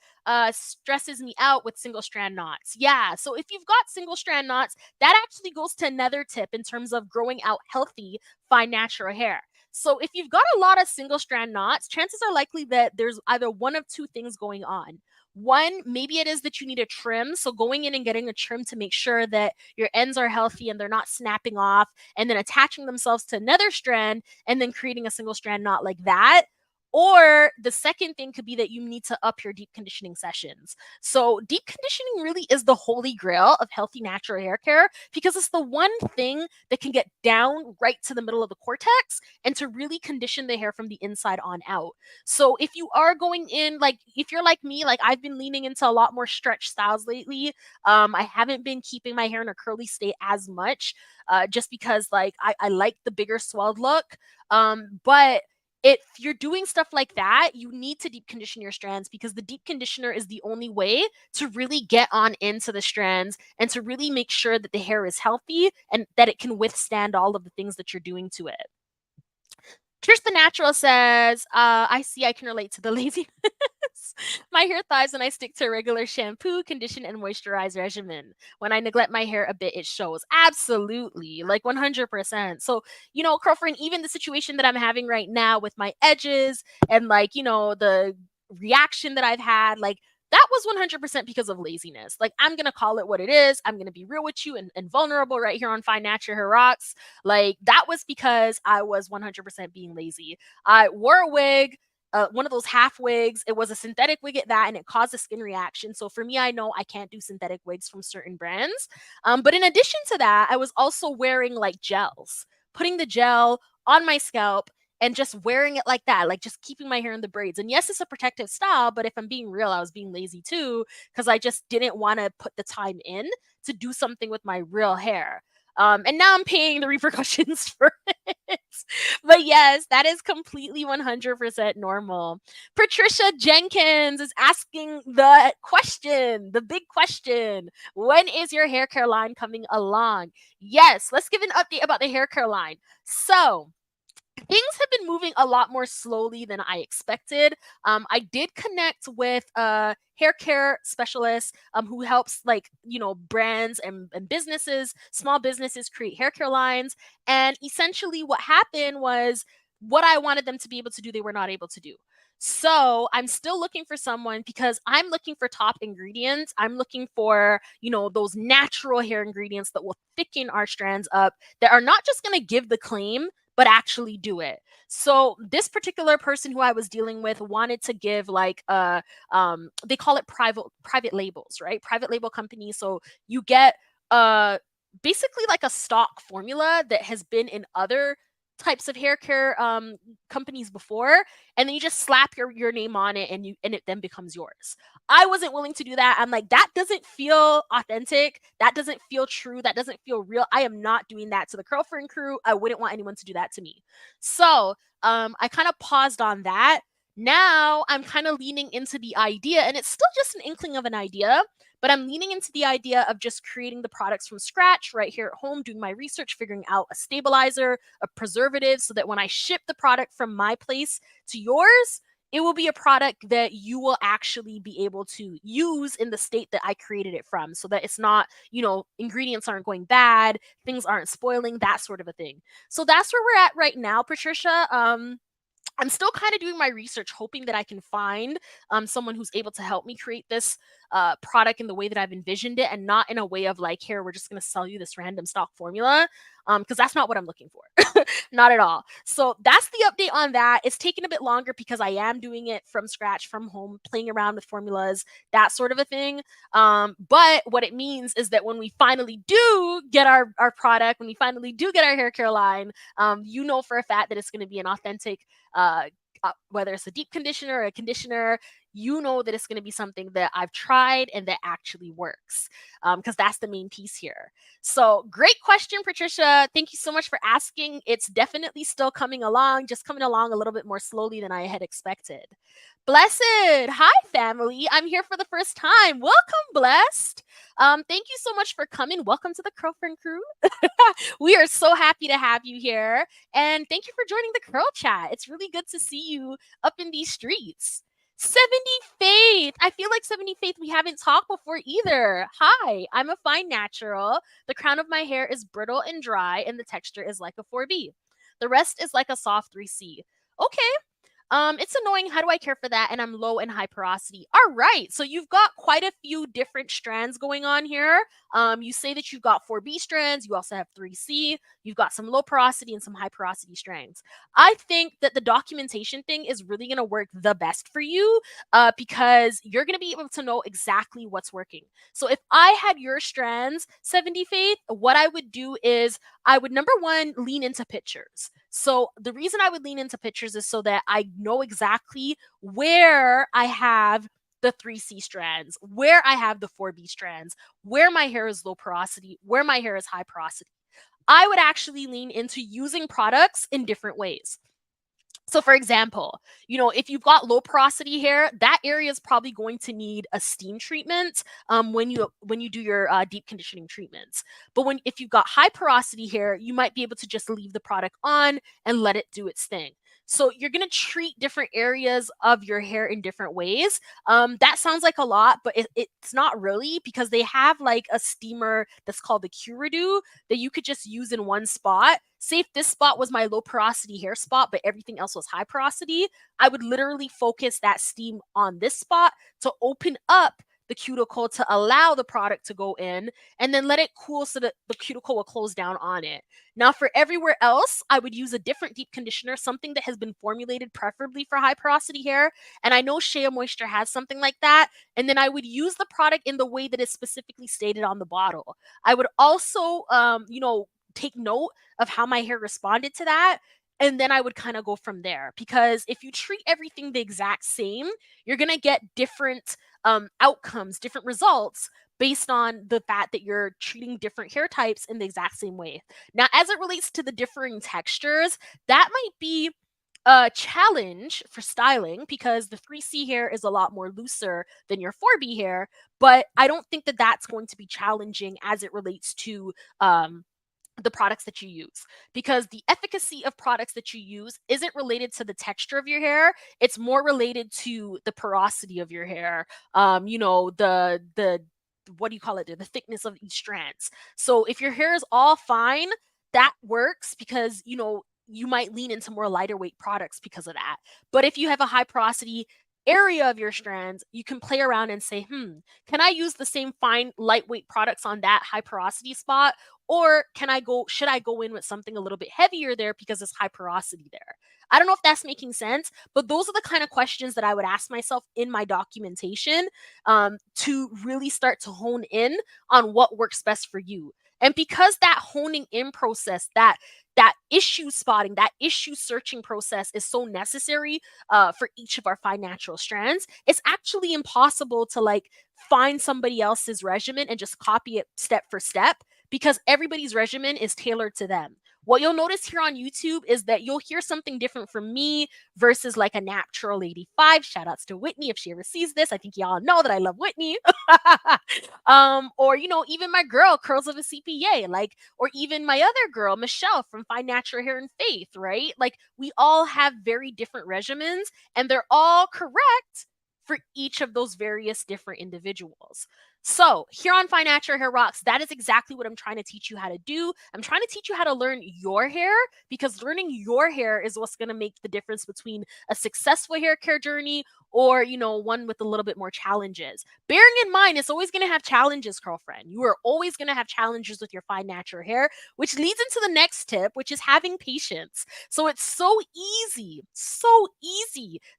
stresses me out with single strand knots. Yeah, so if you've got single strand knots, that actually goes to another tip in terms of growing out healthy fine natural hair. So if you've got a lot of single strand knots, chances are likely that there's either one of two things going on. One, maybe it is that you need a trim. So going in and getting a trim to make sure that your ends are healthy and they're not snapping off and then attaching themselves to another strand and then creating a single strand knot like that. Or the second thing could be that you need to up your deep conditioning sessions. So deep conditioning really is the holy grail of healthy natural hair care, because it's the one thing that can get down right to the middle of the cortex and to really condition the hair from the inside on out. So if you are going in, like if you're like me, like I've been leaning into a lot more stretch styles lately. I haven't been keeping my hair in a curly state as much, just because like I like the bigger swelled look. But if you're doing stuff like that, you need to deep condition your strands, because the deep conditioner is the only way to really get on into the strands and to really make sure that the hair is healthy and that it can withstand all of the things that you're doing to it. Trish the Natural says, I see I can relate to the laziness. My hair thrives when I stick to a regular shampoo, condition, and moisturize regimen. When I neglect my hair a bit, it shows. Absolutely. Like 100%. So, girlfriend, even the situation that I'm having right now with my edges and like, the reaction that I've had, like that was 100% because of laziness. Like I'm going to call it what it is. I'm going to be real with you and vulnerable right here on Find Natural Hair Rocks. Like that was because I was 100% being lazy. I wore a wig, one of those half wigs. It was a synthetic wig at that, and it caused a skin reaction. So for me, I know I can't do synthetic wigs from certain brands. But in addition to that, I was also wearing like gels, putting the gel on my scalp and just wearing it like that, like just keeping my hair in the braids. And yes, it's a protective style, but if I'm being real, I was being lazy too, because I just didn't want to put the time in to do something with my real hair. And now I'm paying the repercussions for it. But yes, that is completely 100% normal. Patricia Jenkins is asking the question, the big question. When is your hair care line coming along? Yes, let's give an update about the hair care line. So, things have been moving a lot more slowly than I expected. I did connect with a hair care specialist who helps brands and businesses, small businesses create hair care lines. And essentially what happened was what I wanted them to be able to do, they were not able to do. So I'm still looking for someone, because I'm looking for top ingredients. I'm looking for, those natural hair ingredients that will thicken our strands up, that are not just going to give the claim, but actually do it. So this particular person who I was dealing with wanted to give like they call it private labels, right? Private label companies. So you get basically like a stock formula that has been in other types of hair care companies before, and then you just slap your name on it, and it then becomes yours. I wasn't willing to do that. I'm like, that doesn't feel authentic. That doesn't feel true. That doesn't feel real. I am not doing that to the Curl Friend crew. I wouldn't want anyone to do that to me. So I kind of paused on that. Now I'm kind of leaning into the idea, and it's still just an inkling of an idea, but I'm leaning into the idea of just creating the products from scratch right here at home, doing my research, figuring out a stabilizer, a preservative, so that when I ship the product from my place to yours, it will be a product that you will actually be able to use in the state that I created it from, so that it's not, ingredients aren't going bad, things aren't spoiling, that sort of a thing. So that's where we're at right now, Patricia. I'm still kind of doing my research, hoping that I can find someone who's able to help me create this product in the way that I've envisioned it, and not in a way of like, here, we're just going to sell you this random stock formula, because that's not what I'm looking for. Not at all. So that's the update on that. It's taken a bit longer because I am doing it from scratch, from home, playing around with formulas, that sort of a thing. But what it means is that when we finally do get our product, when we finally do get our hair care line, you know for a fact that it's going to be an authentic, whether it's a deep conditioner or a conditioner, you know that it's going to be something that I've tried and that actually works, because that's the main piece here. So great question, Patricia. Thank you so much for asking. It's definitely still coming along, just coming along a little bit more slowly than I had expected. Blessed. Hi, family. I'm here for the first time. Welcome, Blessed. Thank you so much for coming. Welcome to the Curl Friend crew. We are so happy to have you here. And thank you for joining the Curl Chat. It's really good to see you up in these streets. 70 Faith. I feel like 70 Faith, we haven't talked before either. Hi, I'm a fine natural. The crown of my hair is brittle and dry, and the texture is like a 4B. The rest is like a soft 3C. Okay, it's annoying. How do I care for that? And I'm low in high porosity. All right. So you've got quite a few different strands going on here. You say that you've got 4B strands. You also have 3C. You've got some low porosity and some high porosity strands. I think that the documentation thing is really going to work the best for you, because you're going to be able to know exactly what's working. So if I had your strands, 70 Faith, what I would do is I would, number one, lean into pictures. So the reason I would lean into pictures is so that I know exactly where I have the 3C strands, where I have the 4B strands, where my hair is low porosity, where my hair is high porosity. I would actually lean into using products in different ways. So for example, if you've got low porosity hair, that area is probably going to need a steam treatment when you do your deep conditioning treatments. But if you've got high porosity hair, you might be able to just leave the product on and let it do its thing. So you're going to treat different areas of your hair in different ways. That sounds like a lot, but it's not really, because they have like a steamer that's called the Curadew that you could just use in one spot. Say if this spot was my low porosity hair spot, but everything else was high porosity, I would literally focus that steam on this spot to open up the cuticle to allow the product to go in, and then let it cool so that the cuticle will close down on it. Now for everywhere else, I would use a different deep conditioner, something that has been formulated preferably for high porosity hair. And I know Shea Moisture has something like that. And then I would use the product in the way that is specifically stated on the bottle. I would also, take note of how my hair responded to that. And then I would kind of go from there, because if you treat everything the exact same, you're going to get different outcomes, different results based on the fact that you're treating different hair types in the exact same way. Now, as it relates to the differing textures, that might be a challenge for styling, because the 3C hair is a lot more looser than your 4B hair, but I don't think that that's going to be challenging as it relates to the products that you use, because the efficacy of products that you use isn't related to the texture of your hair. It's more related to the porosity of your hair. The what do you call it? The thickness of each strands. So if your hair is all fine, that works, because you might lean into more lighter weight products because of that. But if you have a high porosity area of your strands, you can play around and say, can I use the same fine lightweight products on that high porosity spot? Or should I go in with something a little bit heavier there because it's high porosity there? I don't know if that's making sense, but those are the kind of questions that I would ask myself in my documentation, to really start to hone in on what works best for you. And because that honing in process, that that issue spotting, that issue searching process is so necessary for each of our fine natural strands. It's actually impossible to like find somebody else's regimen and just copy it step for step, because everybody's regimen is tailored to them. What you'll notice here on YouTube is that you'll hear something different from me versus like a natural 85. Shout outs to Whitney if she ever sees this. I think y'all know that I love Whitney. Or, you know, even my girl, Curls of a CPA, like, or even my other girl, Michelle from Fine Natural Hair and Faith, right? Like, we all have very different regimens and they're all correct for each of those various different individuals. So, here on Fine Natural Hair Rocks, that is exactly what I'm trying to teach you how to do. I'm trying to teach you how to learn your hair, because learning your hair is what's going to make the difference between a successful hair care journey or, you know, one with a little bit more challenges. Bearing in mind, it's always going to have challenges, girlfriend. You are always going to have challenges with your fine natural hair, which leads into the next tip, which is having patience. So it's so easy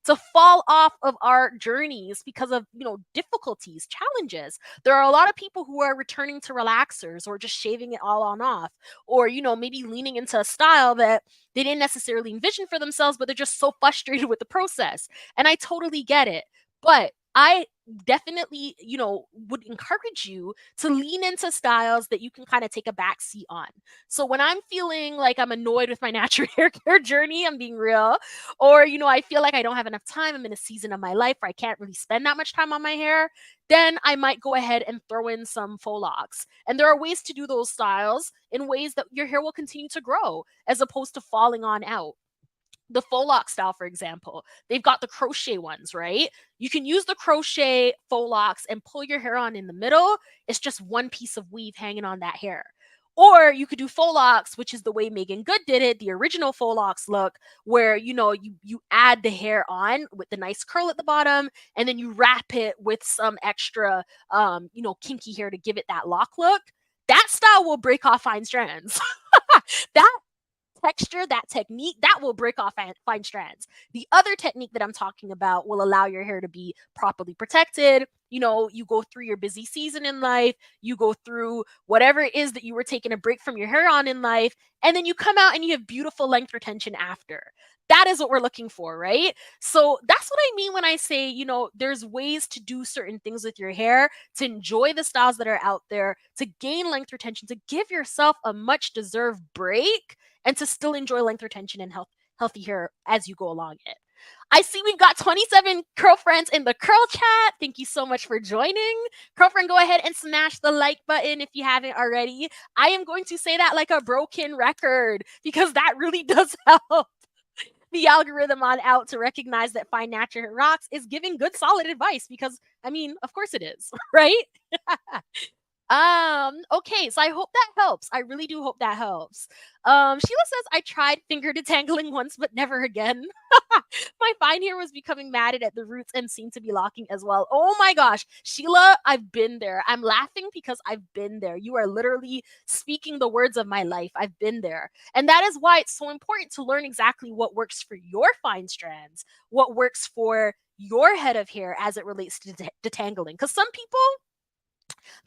to fall off of our journeys because of, you know, difficulties, challenges. There are a lot of people who are returning to relaxers or just shaving it all on off, or, you know, maybe leaning into a style that they didn't necessarily envision for themselves, but they're just so frustrated with the process. And I totally get it. But I definitely, you know, would encourage you to lean into styles that you can kind of take a back seat on. So when I'm feeling like I'm annoyed with my natural hair care journey, I'm being real, or, you know, I feel like I don't have enough time, I'm in a season of my life where I can't really spend that much time on my hair, then I might go ahead and throw in some faux locks. And there are ways to do those styles in ways that your hair will continue to grow as opposed to falling on out. The faux lock style, for example, they've got the crochet ones, right? You can use the crochet faux locks and pull your hair on in the middle. It's just one piece of weave hanging on that hair. Or you could do faux locks, which is the way Megan Good did it, the original faux locks look, where, you know, you add the hair on with the nice curl at the bottom, and then you wrap it with some extra, you know, kinky hair to give it that lock look. That style will break off fine strands. That texture, that technique, that will break off fine strands. The other technique that I'm talking about will allow your hair to be properly protected. You know, you go through your busy season in life, you go through whatever it is that you were taking a break from your hair on in life, and then you come out and you have beautiful length retention after. That is what we're looking for, right? So that's what I mean when I say, you know, there's ways to do certain things with your hair to enjoy the styles that are out there, to gain length retention, to give yourself a much deserved break, and to still enjoy length retention and healthy hair as you go along it. I see we've got 27 curl friends in the curl chat. Thank you so much for joining. Girlfriend, go ahead and smash the like button if you haven't already. I am going to say that like a broken record because that really does help the algorithm on out to recognize that Fine Natural Hair Rocks is giving good solid advice, because I mean, of course it is, right? Okay, so I hope that helps. I really do hope that helps. Sheila says, I tried finger detangling once, but never again. My fine hair was becoming matted at the roots and seemed to be locking as well. Oh my gosh, Sheila, I've been there. I'm laughing because I've been there. You are literally speaking the words of my life. I've been there. And that is why it's so important to learn exactly what works for your fine strands, what works for your head of hair as it relates to detangling. Because some people,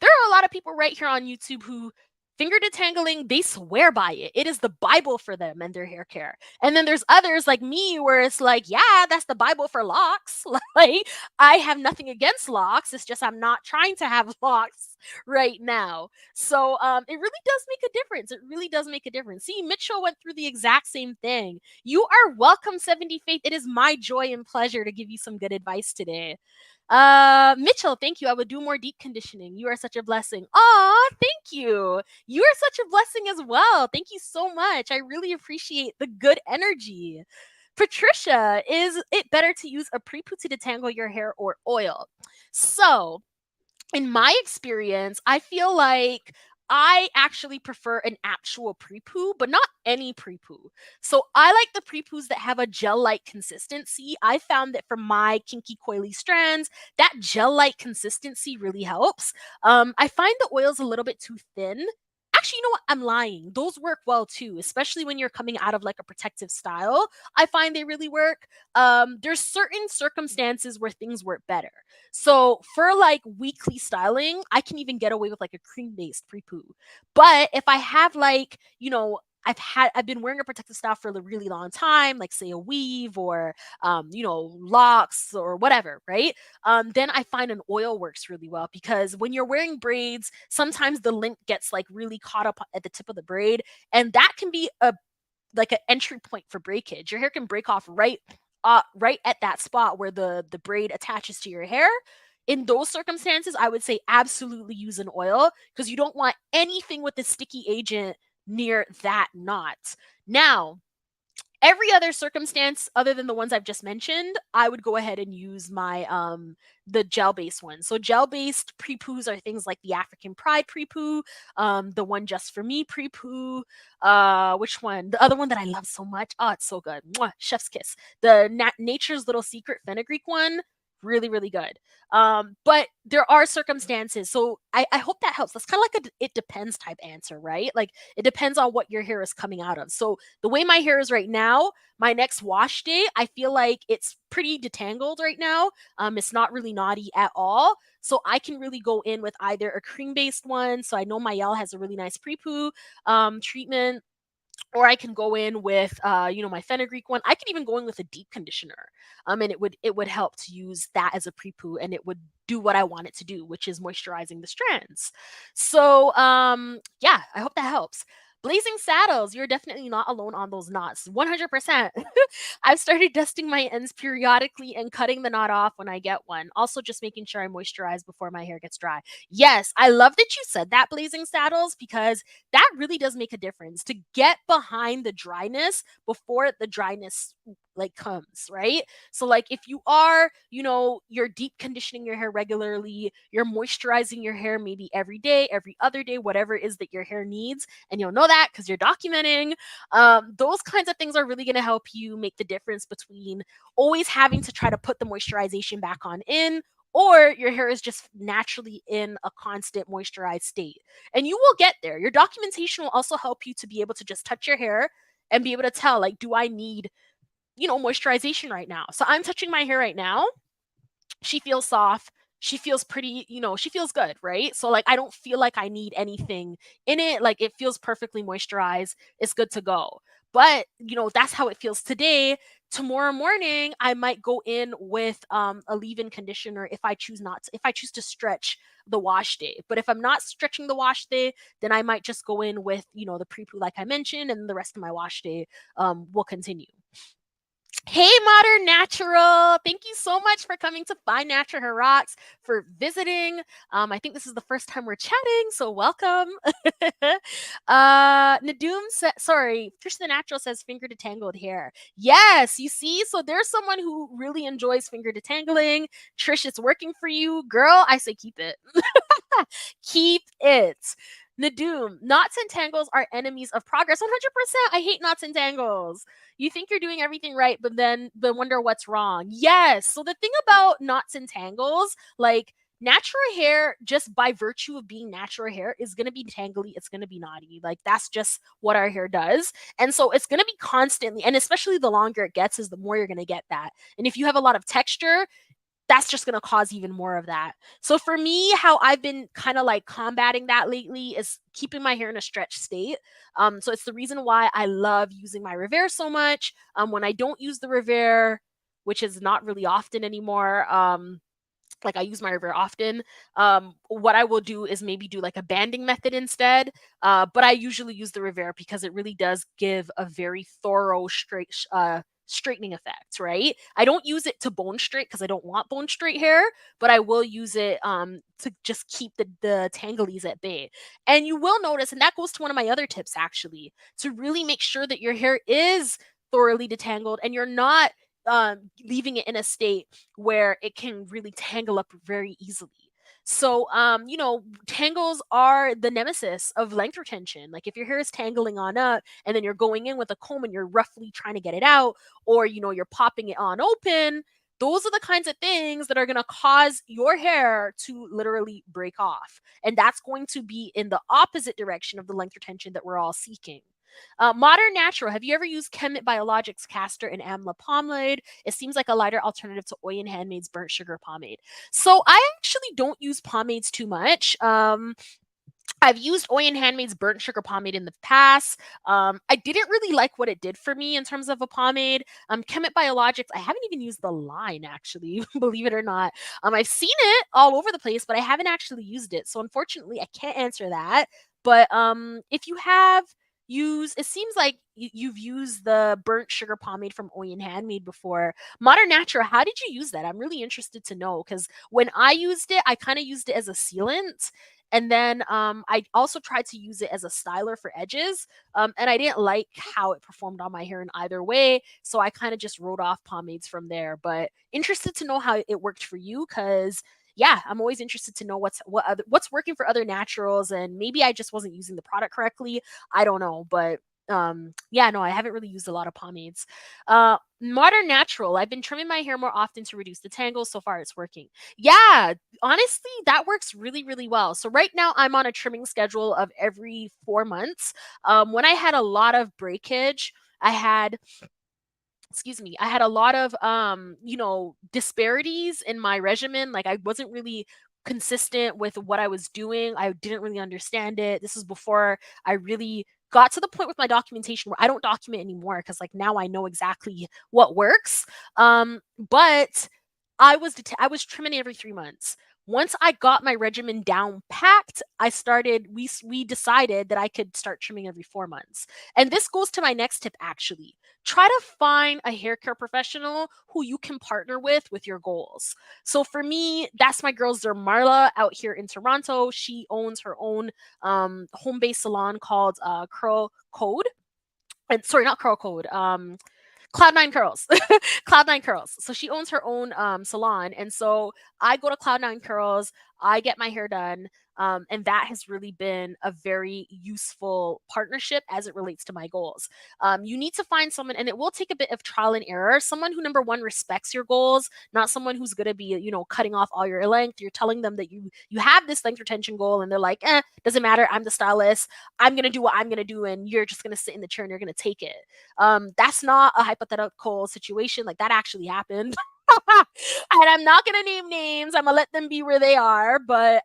there are a lot of people right here on YouTube who finger detangling, they swear by it. It is the Bible for them and their hair care. And then there's others like me where it's like, yeah, that's the Bible for locks. Like, I have nothing against locks. It's just I'm not trying to have locks right now. So it really does make a difference. It really does make a difference. See, Mitchell went through the exact same thing. You are welcome, 70 Faith. It is my joy and pleasure to give you some good advice today. Mitchell, thank you. I would do more deep conditioning. You are such a blessing. Aw, thank you. You are such a blessing as well. Thank you so much. I really appreciate the good energy. Patricia, is it better to use a pre-poo to detangle your hair or oil? So, in my experience, I feel like I actually prefer an actual pre-poo, but not any pre-poo. So I like the pre-poos that have a gel-like consistency. I found that for my kinky coily strands, that gel-like consistency really helps. I find the oils a little bit too thin. Actually, you know what? I'm lying. Those work well too, especially when you're coming out of like a protective style. I find they really work. There's certain circumstances where things work better. So for like weekly styling, I can even get away with like a cream-based pre-poo. But if I have like, you know, I've been wearing a protective style for a really long time, like say a weave or locks or whatever, right? Then I find an oil works really well because when you're wearing braids, sometimes the lint gets like really caught up at the tip of the braid, and that can be a like an entry point for breakage. Your hair can break off right at that spot where the braid attaches to your hair. In those circumstances, I would say absolutely use an oil because you don't want anything with the sticky agent near that knot. Now, every other circumstance other than the ones I've just mentioned, I would go ahead and use my the gel-based ones. So gel-based pre-poos are things like the African Pride pre-poo, the one just for me pre-poo, which one? The other one that I love so much. Oh, it's so good. Mwah, chef's kiss. The Nature's Little Secret fenugreek one, really, really good. But there are circumstances. So I hope that helps. That's kind of like a it depends type answer, right? Like it depends on what your hair is coming out of. So the way my hair is right now, my next wash day, I feel like it's pretty detangled right now. It's not really knotty at all. So I can really go in with either a cream-based one. So I know my Yell has a really nice pre-poo treatment, or I can go in with my fenugreek one. I can even go in with a deep conditioner. And it would help to use that as a pre-poo, and it would do what I want it to do, which is moisturizing the strands. So yeah, I hope that helps. Blazing saddles, you're definitely not alone on those knots. 100%. I've started dusting my ends periodically and cutting the knot off when I get one. Also, just making sure I moisturize before my hair gets dry. Yes, I love that you said that, blazing saddles, because that really does make a difference to get behind the dryness before the dryness like comes, right? So like if you are, you're deep conditioning your hair regularly, you're moisturizing your hair maybe every day, every other day, whatever it is that your hair needs, and you'll know that because you're documenting. Those kinds of things are really going to help you make the difference between always having to try to put the moisturization back on in, or your hair is just naturally in a constant moisturized state. And you will get there. Your documentation will also help you to be able to just touch your hair and be able to tell, like, do I need, moisturization right now? So I'm touching my hair right now. She feels soft. She feels pretty, she feels good, right? So like I don't feel like I need anything in it. Like it feels perfectly moisturized. It's good to go. But, that's how it feels today. Tomorrow morning, I might go in with a leave-in conditioner if I choose not to, if I choose to stretch the wash day. But if I'm not stretching the wash day, then I might just go in with, the pre-poo like I mentioned, and the rest of my wash day will continue. Hey, Modern Natural. Thank you so much for coming to Find Natural Hair Rocks, for visiting. I think this is the first time we're chatting, so welcome. Trish the Natural says finger detangled hair. Yes, you see? So there's someone who really enjoys finger detangling. Trish, it's working for you. Girl, I say keep it. Keep it. Nadoom, knots and tangles are enemies of progress. 100%. I hate knots and tangles. You think you're doing everything right, but wonder what's wrong. Yes. So the thing about knots and tangles, like natural hair, just by virtue of being natural hair, is going to be tangly. It's going to be knotty. Like that's just what our hair does. And so it's going to be constantly, and especially the longer it gets, is the more you're going to get that. And if you have a lot of texture, that's just going to cause even more of that. So for me, how I've been kind of like combating that lately is keeping my hair in a stretched state. So it's the reason why I love using my Revere so much. When I don't use the Revere, which is not really often anymore, like I use my Revere often. What I will do is maybe do like a banding method instead. But I usually use the Revere because it really does give a very thorough straightening effect, right? I don't use it to bone straight because I don't want bone straight hair, but I will use it to just keep the tanglies at bay. And you will notice, and that goes to one of my other tips actually, to really make sure that your hair is thoroughly detangled and you're not leaving it in a state where it can really tangle up very easily. So, tangles are the nemesis of length retention. Like if your hair is tangling on up and then you're going in with a comb and you're roughly trying to get it out, or, you're popping it on open, those are the kinds of things that are going to cause your hair to literally break off. And that's going to be in the opposite direction of the length retention that we're all seeking. Modern Natural, have you ever used Chemet Biologics Castor and Amla Pomade? It seems like a lighter alternative to Oyen Handmade's burnt sugar pomade. So I actually don't use pomades too much. I've used Oyen Handmade's burnt sugar pomade in the past. I didn't really like what it did for me in terms of a pomade. Chemet Biologics, I haven't even used the line actually, believe it or not. I've seen it all over the place, but I haven't actually used it. So unfortunately, I can't answer that. But if you have used, it seems like you've used the burnt sugar pomade from Oyen Handmade before. Modern Natural, how did you use that? I'm really interested to know because when I used it, I kind of used it as a sealant, and then I also tried to use it as a styler for edges. And I didn't like how it performed on my hair in either way. So I kind of just wrote off pomades from there. But interested to know how it worked for you, because yeah, I'm always interested to know what's working for other naturals, and maybe I just wasn't using the product correctly. I don't know, but yeah, no, I haven't really used a lot of pomades. Modern Natural, I've been trimming my hair more often to reduce the tangles. So far it's working. Yeah, honestly, that works really, really well. So right now I'm on a trimming schedule of every 4 months. When I had a lot of breakage, I had I had a lot of disparities in my regimen. Like I wasn't really consistent with what I was doing. I didn't really understand it. This is before I really got to the point with my documentation where I don't document anymore, because like now I know exactly what works. But I was trimming every 3 months. Once I got my regimen down packed, we decided that I could start trimming every 4 months. And this goes to my next tip actually. Try to find a hair care professional who you can partner with your goals. So for me, that's my girl Zermarla out here in Toronto. She owns her own home-based salon called Curl Code. And sorry, not Curl Code. Cloud9 Curls. Cloud9 Curls. So she owns her own salon. And so I go to Cloud9 Curls, I get my hair done. And that has really been a very useful partnership as it relates to my goals. You need to find someone, and it will take a bit of trial and error. Someone who, number one, respects your goals, not someone who's going to be, cutting off all your length. You're telling them that you have this length retention goal, and they're like, doesn't matter. I'm the stylist. I'm going to do what I'm going to do, and you're just going to sit in the chair and you're going to take it. That's not a hypothetical situation. Like that actually happened. And I'm not gonna name names. I'm gonna let them be where they are. But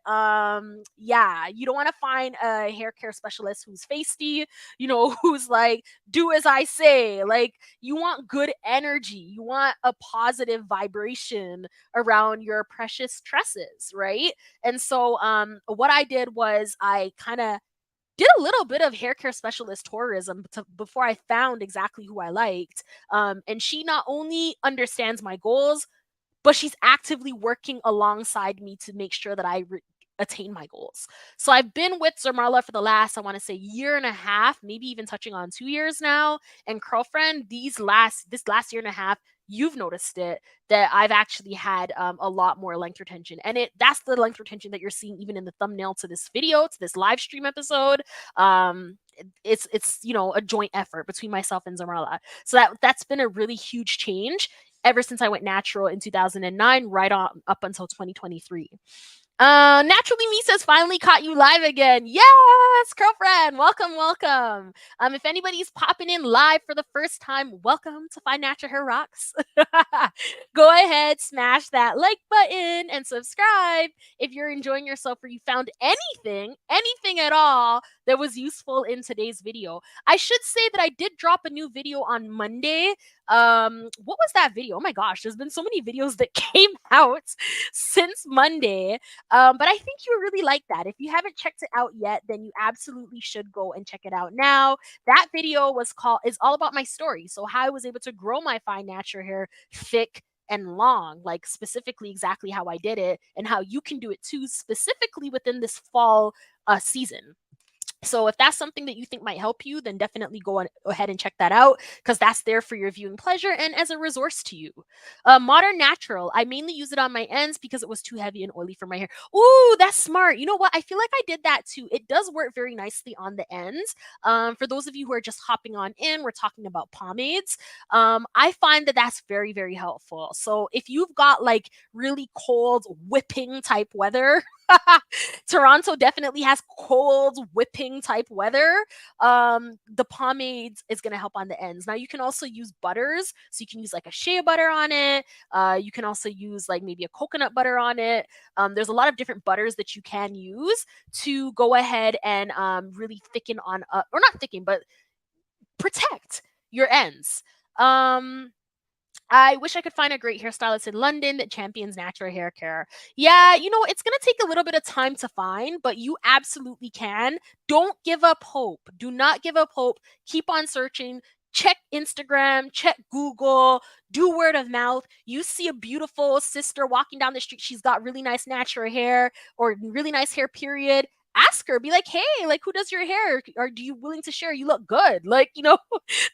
yeah, you don't want to find a hair care specialist who's feisty, who's like, do as I say. Like, you want good energy. You want a positive vibration around your precious tresses, right? And so what I did was I kind of did a little bit of hair care specialist tourism before I found exactly who I liked. And she not only understands my goals, but she's actively working alongside me to make sure that I attain my goals. So I've been with Zermarla for the last, I want to say, year and a half, maybe even touching on 2 years now. And girlfriend, this last year and a half, you've noticed it, that I've actually had a lot more length retention. And that's the length retention that you're seeing even in the thumbnail to this video, to this live stream episode. It's a joint effort between myself and Zermarla. So that's been a really huge change ever since I went natural in 2009, right on up until 2023. Naturally Me says, finally caught you live again. Yes, girlfriend. Welcome, welcome. If anybody's popping in live for the first time, welcome to Find Natural Hair Rocks. Go ahead, smash that like button and subscribe if you're enjoying yourself or you found anything at all that was useful in today's video. I should say that I did drop a new video on Monday. What was that video? Oh my gosh, there's been so many videos that came out since Monday. But I think you really like that. If you haven't checked it out yet, then you absolutely should go and check it out now. That video is all about my story. So how I was able to grow my fine natural hair thick and long, like specifically exactly how I did it, and how you can do it too, specifically within this fall season. So if that's something that you think might help you, then definitely go ahead and check that out, because that's there for your viewing pleasure and as a resource to you. Modern Natural, I mainly use it on my ends because it was too heavy and oily for my hair. Ooh, that's smart. You know what? I feel like I did that too. It does work very nicely on the ends. For those of you who are just hopping on in, we're talking about pomades. I find that that's very, very helpful. So if you've got like really cold, whipping type weather, Toronto definitely has cold, whipping type weather. The pomade is going to help on the ends. Now, you can also use butters. So you can use like a shea butter on it. You can also use like maybe a coconut butter on it. There's a lot of different butters that you can use to go ahead and really thicken on, or not thicken, but protect your ends. Um, I wish I could find a great hairstylist in London that champions natural hair care. Yeah, it's going to take a little bit of time to find, but you absolutely can. Don't give up hope. Do not give up hope. Keep on searching. Check Instagram, check Google, do word of mouth. You see a beautiful sister walking down the street. She's got really nice natural hair or really nice hair, period. Ask her, be like, hey, like, who does your hair? Or do you willing to share? You look good. Like, those kinds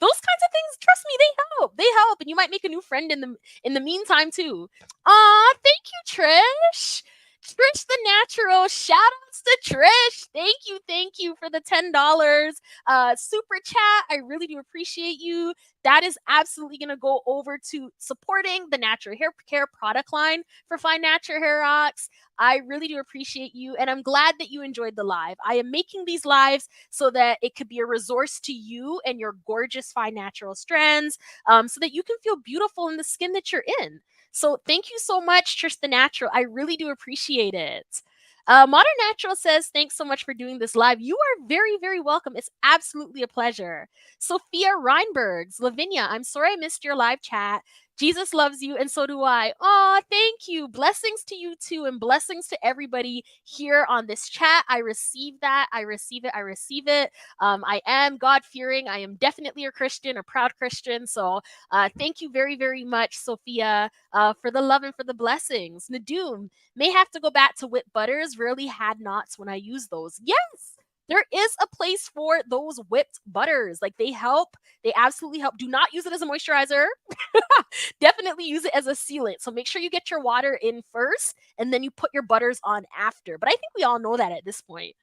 of things, trust me, they help. They help. And you might make a new friend in the meantime too. Aw, thank you, Trish. Trish the Natural. Shout outs to Trish. Thank you for the $10 super chat. I really do appreciate you. That is absolutely gonna go over to supporting the natural hair care product line for Fine Natural Hair Rocks. I really do appreciate you, and I'm glad that you enjoyed the live. I am making these lives so that it could be a resource to you and your gorgeous fine natural strands, so that you can feel beautiful in the skin that you're in. So thank you so much, Trish the Natural. I really do appreciate it. Modern Natural says, thanks so much for doing this live. You are very, very welcome. It's absolutely a pleasure. Sophia Reinbergs, Lavinia, I'm sorry I missed your live chat. Jesus loves you, and so do I. Oh, thank you. Blessings to you too, and blessings to everybody here on this chat. I receive that. I receive it. I receive it. I am God-fearing. I am definitely a Christian, a proud Christian. So thank you very, very much, Sophia, for the love and for the blessings. Nadoom, may have to go back to whipped butters. Rarely had knots when I use those. Yes, there is a place for those whipped butters. Like, they help. They absolutely help. Do not use it as a moisturizer. Definitely use it as a sealant. So make sure you get your water in first and then you put your butters on after. But I think we all know that at this point.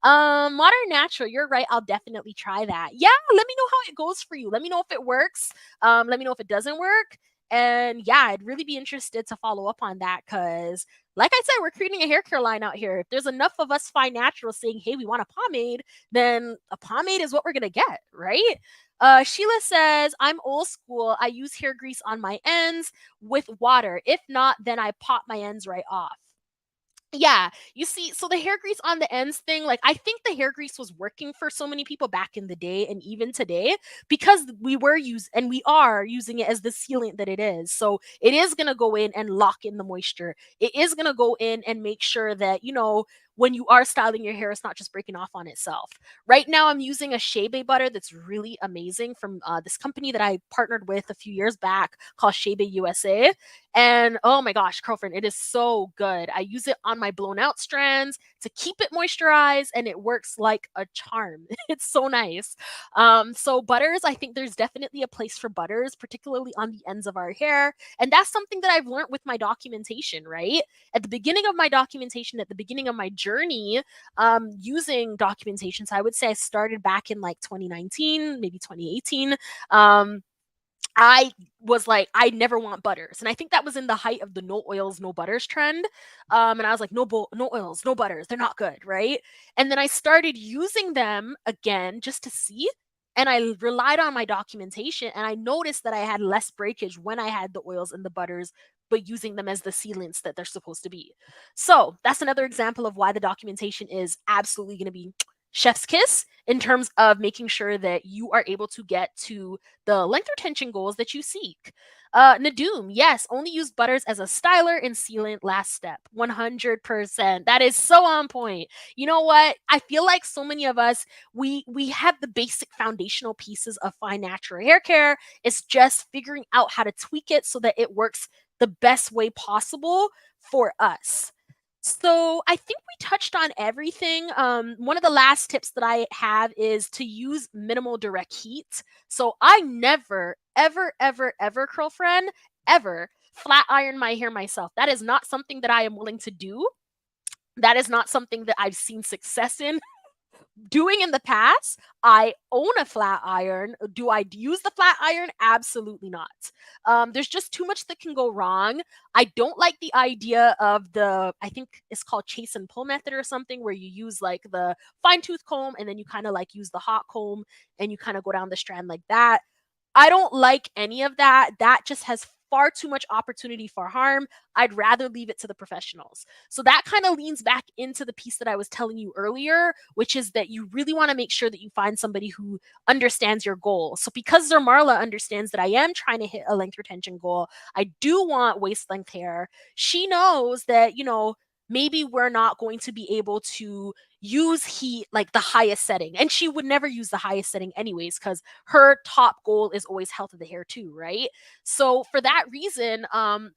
Modern Natural, you're right. I'll definitely try that. Yeah, let me know how it goes for you. Let me know if it works. Let me know if it doesn't work. And yeah, I'd really be interested to follow up on that because, like I said, we're creating a hair care line out here. If there's enough of us Fine Naturals saying, hey, we want a pomade, then a pomade is what we're going to get, right? Sheila says, I'm old school. I use hair grease on my ends with water. If not, then I pop my ends right off. Yeah, you see, so the hair grease on the ends thing, like, I think the hair grease was working for so many people back in the day and even today because we are using it as the sealant that it is. So it is going to go in and lock in the moisture. It is going to go in and make sure that, when you are styling your hair, it's not just breaking off on itself. Right now, I'm using a shea butter that's really amazing from this company that I partnered with a few years back called Shea USA. And oh my gosh, girlfriend, it is so good. I use it on my blown out strands to keep it moisturized, and it works like a charm. It's so nice. So butters, I think there's definitely a place for butters, particularly on the ends of our hair. And that's something that I've learned with my documentation, right? At the beginning of my documentation, at the beginning of my journey, using documentation. So I would say I started back in like 2019, maybe 2018. I was like, I never want butters. And I think that was in the height of the no oils, no butters trend. And I was like, no oils, no butters. They're not good, right? And then I started using them again just to see. And I relied on my documentation and I noticed that I had less breakage when I had the oils and the butters, but using them as the sealants that they're supposed to be. So that's another example of why the documentation is absolutely going to be chef's kiss in terms of making sure that you are able to get to the length retention goals that you seek. Nadoom, yes, only use butters as a styler and sealant last step. 100%. That is so on point. You know what? I feel like so many of us, we have the basic foundational pieces of fine natural hair care. It's just figuring out how to tweak it so that it works the best way possible for us. So I think we touched on everything. One of the last tips that I have is to use minimal direct heat. So I never, ever, ever, ever, girlfriend, ever flat iron my hair myself. That is not something that I am willing to do. That is not something that I've seen success in. doing in the past, I own a flat iron. Do I use the flat iron? Absolutely not. There's just too much that can go wrong. I don't like the idea of I think it's called chase and pull method or something, where you use like the fine tooth comb and then you kind of like use the hot comb and you kind of go down the strand like that. I don't like any of that. That just has far too much opportunity for harm. I'd rather leave it to the professionals. So that kind of leans back into the piece that I was telling you earlier, which is that you really want to make sure that you find somebody who understands your goal. So because Zermarla understands that I am trying to hit a length retention goal, I do want waist length hair. She knows that, maybe we're not going to be able to use heat like the highest setting. And she would never use the highest setting anyways, because her top goal is always health of the hair too, right? So for that reason, and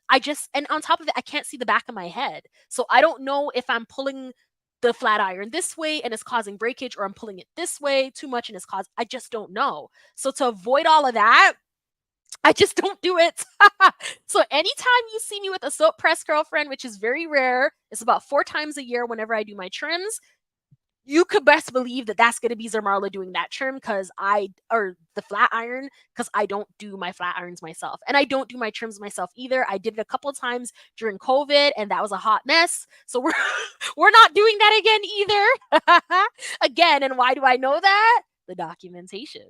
on top of it, I can't see the back of my head. So I don't know if I'm pulling the flat iron this way and it's causing breakage, or I'm pulling it this way too much and I just don't know. So to avoid all of that, I just don't do it. So anytime you see me with a soap press, girlfriend, which is very rare, it's about 4 times a year whenever I do my trims, you could best believe that that's going to be Zermarla doing that trim, or the flat iron, because I don't do my flat irons myself. And I don't do my trims myself either. I did it a couple of times during COVID and that was a hot mess. So we're not doing that again either. Again, and why do I know that? The documentation.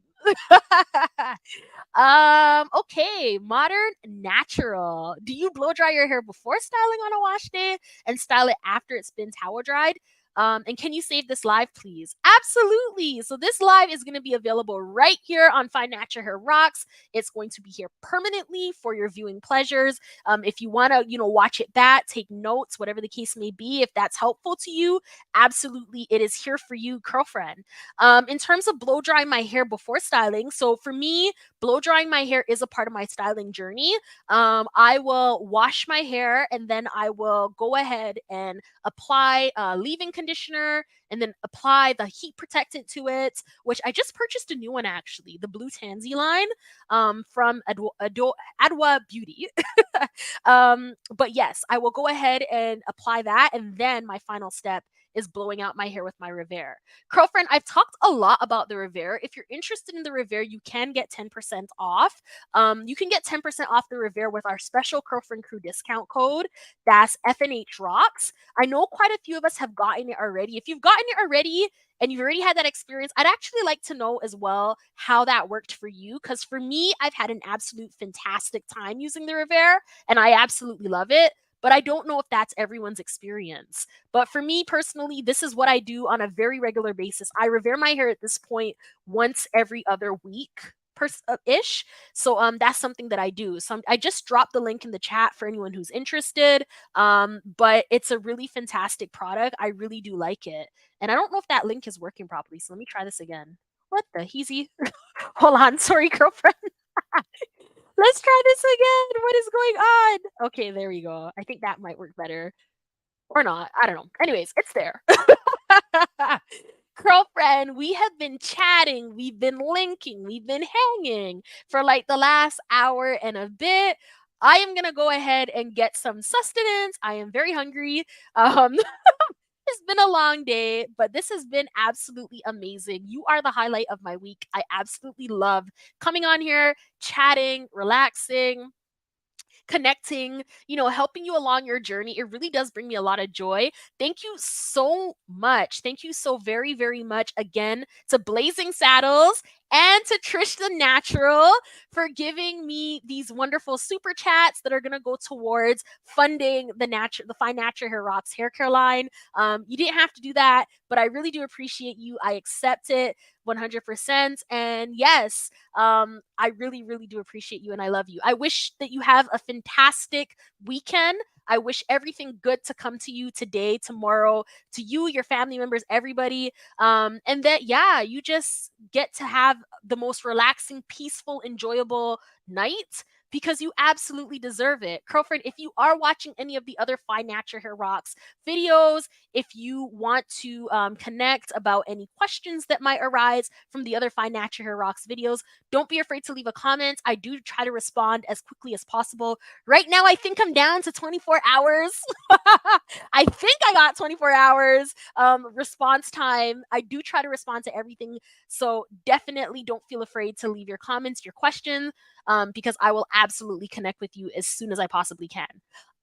Okay, modern natural. Do you blow dry your hair before styling on a wash day and style it after it's been towel dried? And can you save this live, please? Absolutely. So this live is going to be available right here on Find Natural Hair Rocks. It's going to be here permanently for your viewing pleasures. If you want to, watch it back, take notes, whatever the case may be, if that's helpful to you, absolutely, it is here for you, girlfriend. In terms of blow drying my hair before styling, so for me, blow drying my hair is a part of my styling journey. I will wash my hair and then I will go ahead and apply leave-in conditioner and then apply the heat protectant to it, which I just purchased a new one actually, the Blue Tansy line from Adwa Beauty. But yes, I will go ahead and apply that, and then my final step is blowing out my hair with my Revere. Girlfriend, I've talked a lot about the Revere. If you're interested in the Revere, you can get 10% off. You can get 10% off the Revere with our special Girlfriend Crew discount code. That's FNH Rocks. I know quite a few of us have gotten it already. If you've gotten it already and you've already had that experience, I'd actually like to know as well how that worked for you. Because for me, I've had an absolute fantastic time using the Revere, and I absolutely love it. But I don't know if that's everyone's experience. But for me personally, this is what I do on a very regular basis. I revere my hair at this point once every other week ish. So that's something that I do. So I just dropped the link in the chat for anyone who's interested. But it's a really fantastic product. I really do like it. And I don't know if that link is working properly. So let me try this again. What the heezy? Hold on. Sorry, girlfriend. Let's try this again. What is going on? Okay, there we go. I think that might work better. Or not. I don't know. Anyways, it's there. Girlfriend, we have been chatting, we've been linking, we've been hanging for like the last hour and a bit. I am gonna go ahead and get some sustenance. I am very hungry. It's been a long day, but this has been absolutely amazing. You are the highlight of my week. I absolutely love coming on here, chatting, relaxing, connecting, helping you along your journey. It really does bring me a lot of joy. Thank you so much. Thank you so very, very much again to Blazing Saddles and to Trish the Natural for giving me these wonderful super chats that are going to go towards funding the Fine Natural Hair Rocks hair care line. You didn't have to do that, but I really do appreciate you. I accept it 100%. And yes, I really, really do appreciate you and I love you. I wish that you have a fantastic weekend. I wish everything good to come to you today, tomorrow, to you, your family members, everybody. And that, yeah, you just get to have the most relaxing, peaceful, enjoyable night because you absolutely deserve it. Girlfriend, if you are watching any of the other Find Natural Hair Rocks videos, if you want to connect about any questions that might arise from the other Find Natural Hair Rocks videos, don't be afraid to leave a comment. I do try to respond as quickly as possible. Right now, I think I'm down to 24 hours. I think I got 24 hours response time. I do try to respond to everything. So definitely don't feel afraid to leave your comments, your questions, because I will absolutely connect with you as soon as I possibly can.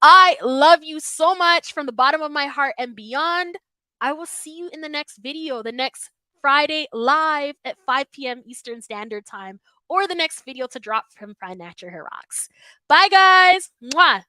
I love you so much from the bottom of my heart and beyond. I will see you in the next video, the next Friday live at 5 p.m. Eastern Standard Time, or the next video to drop from Find Natural Hair Rocks. Bye, guys. Mwah.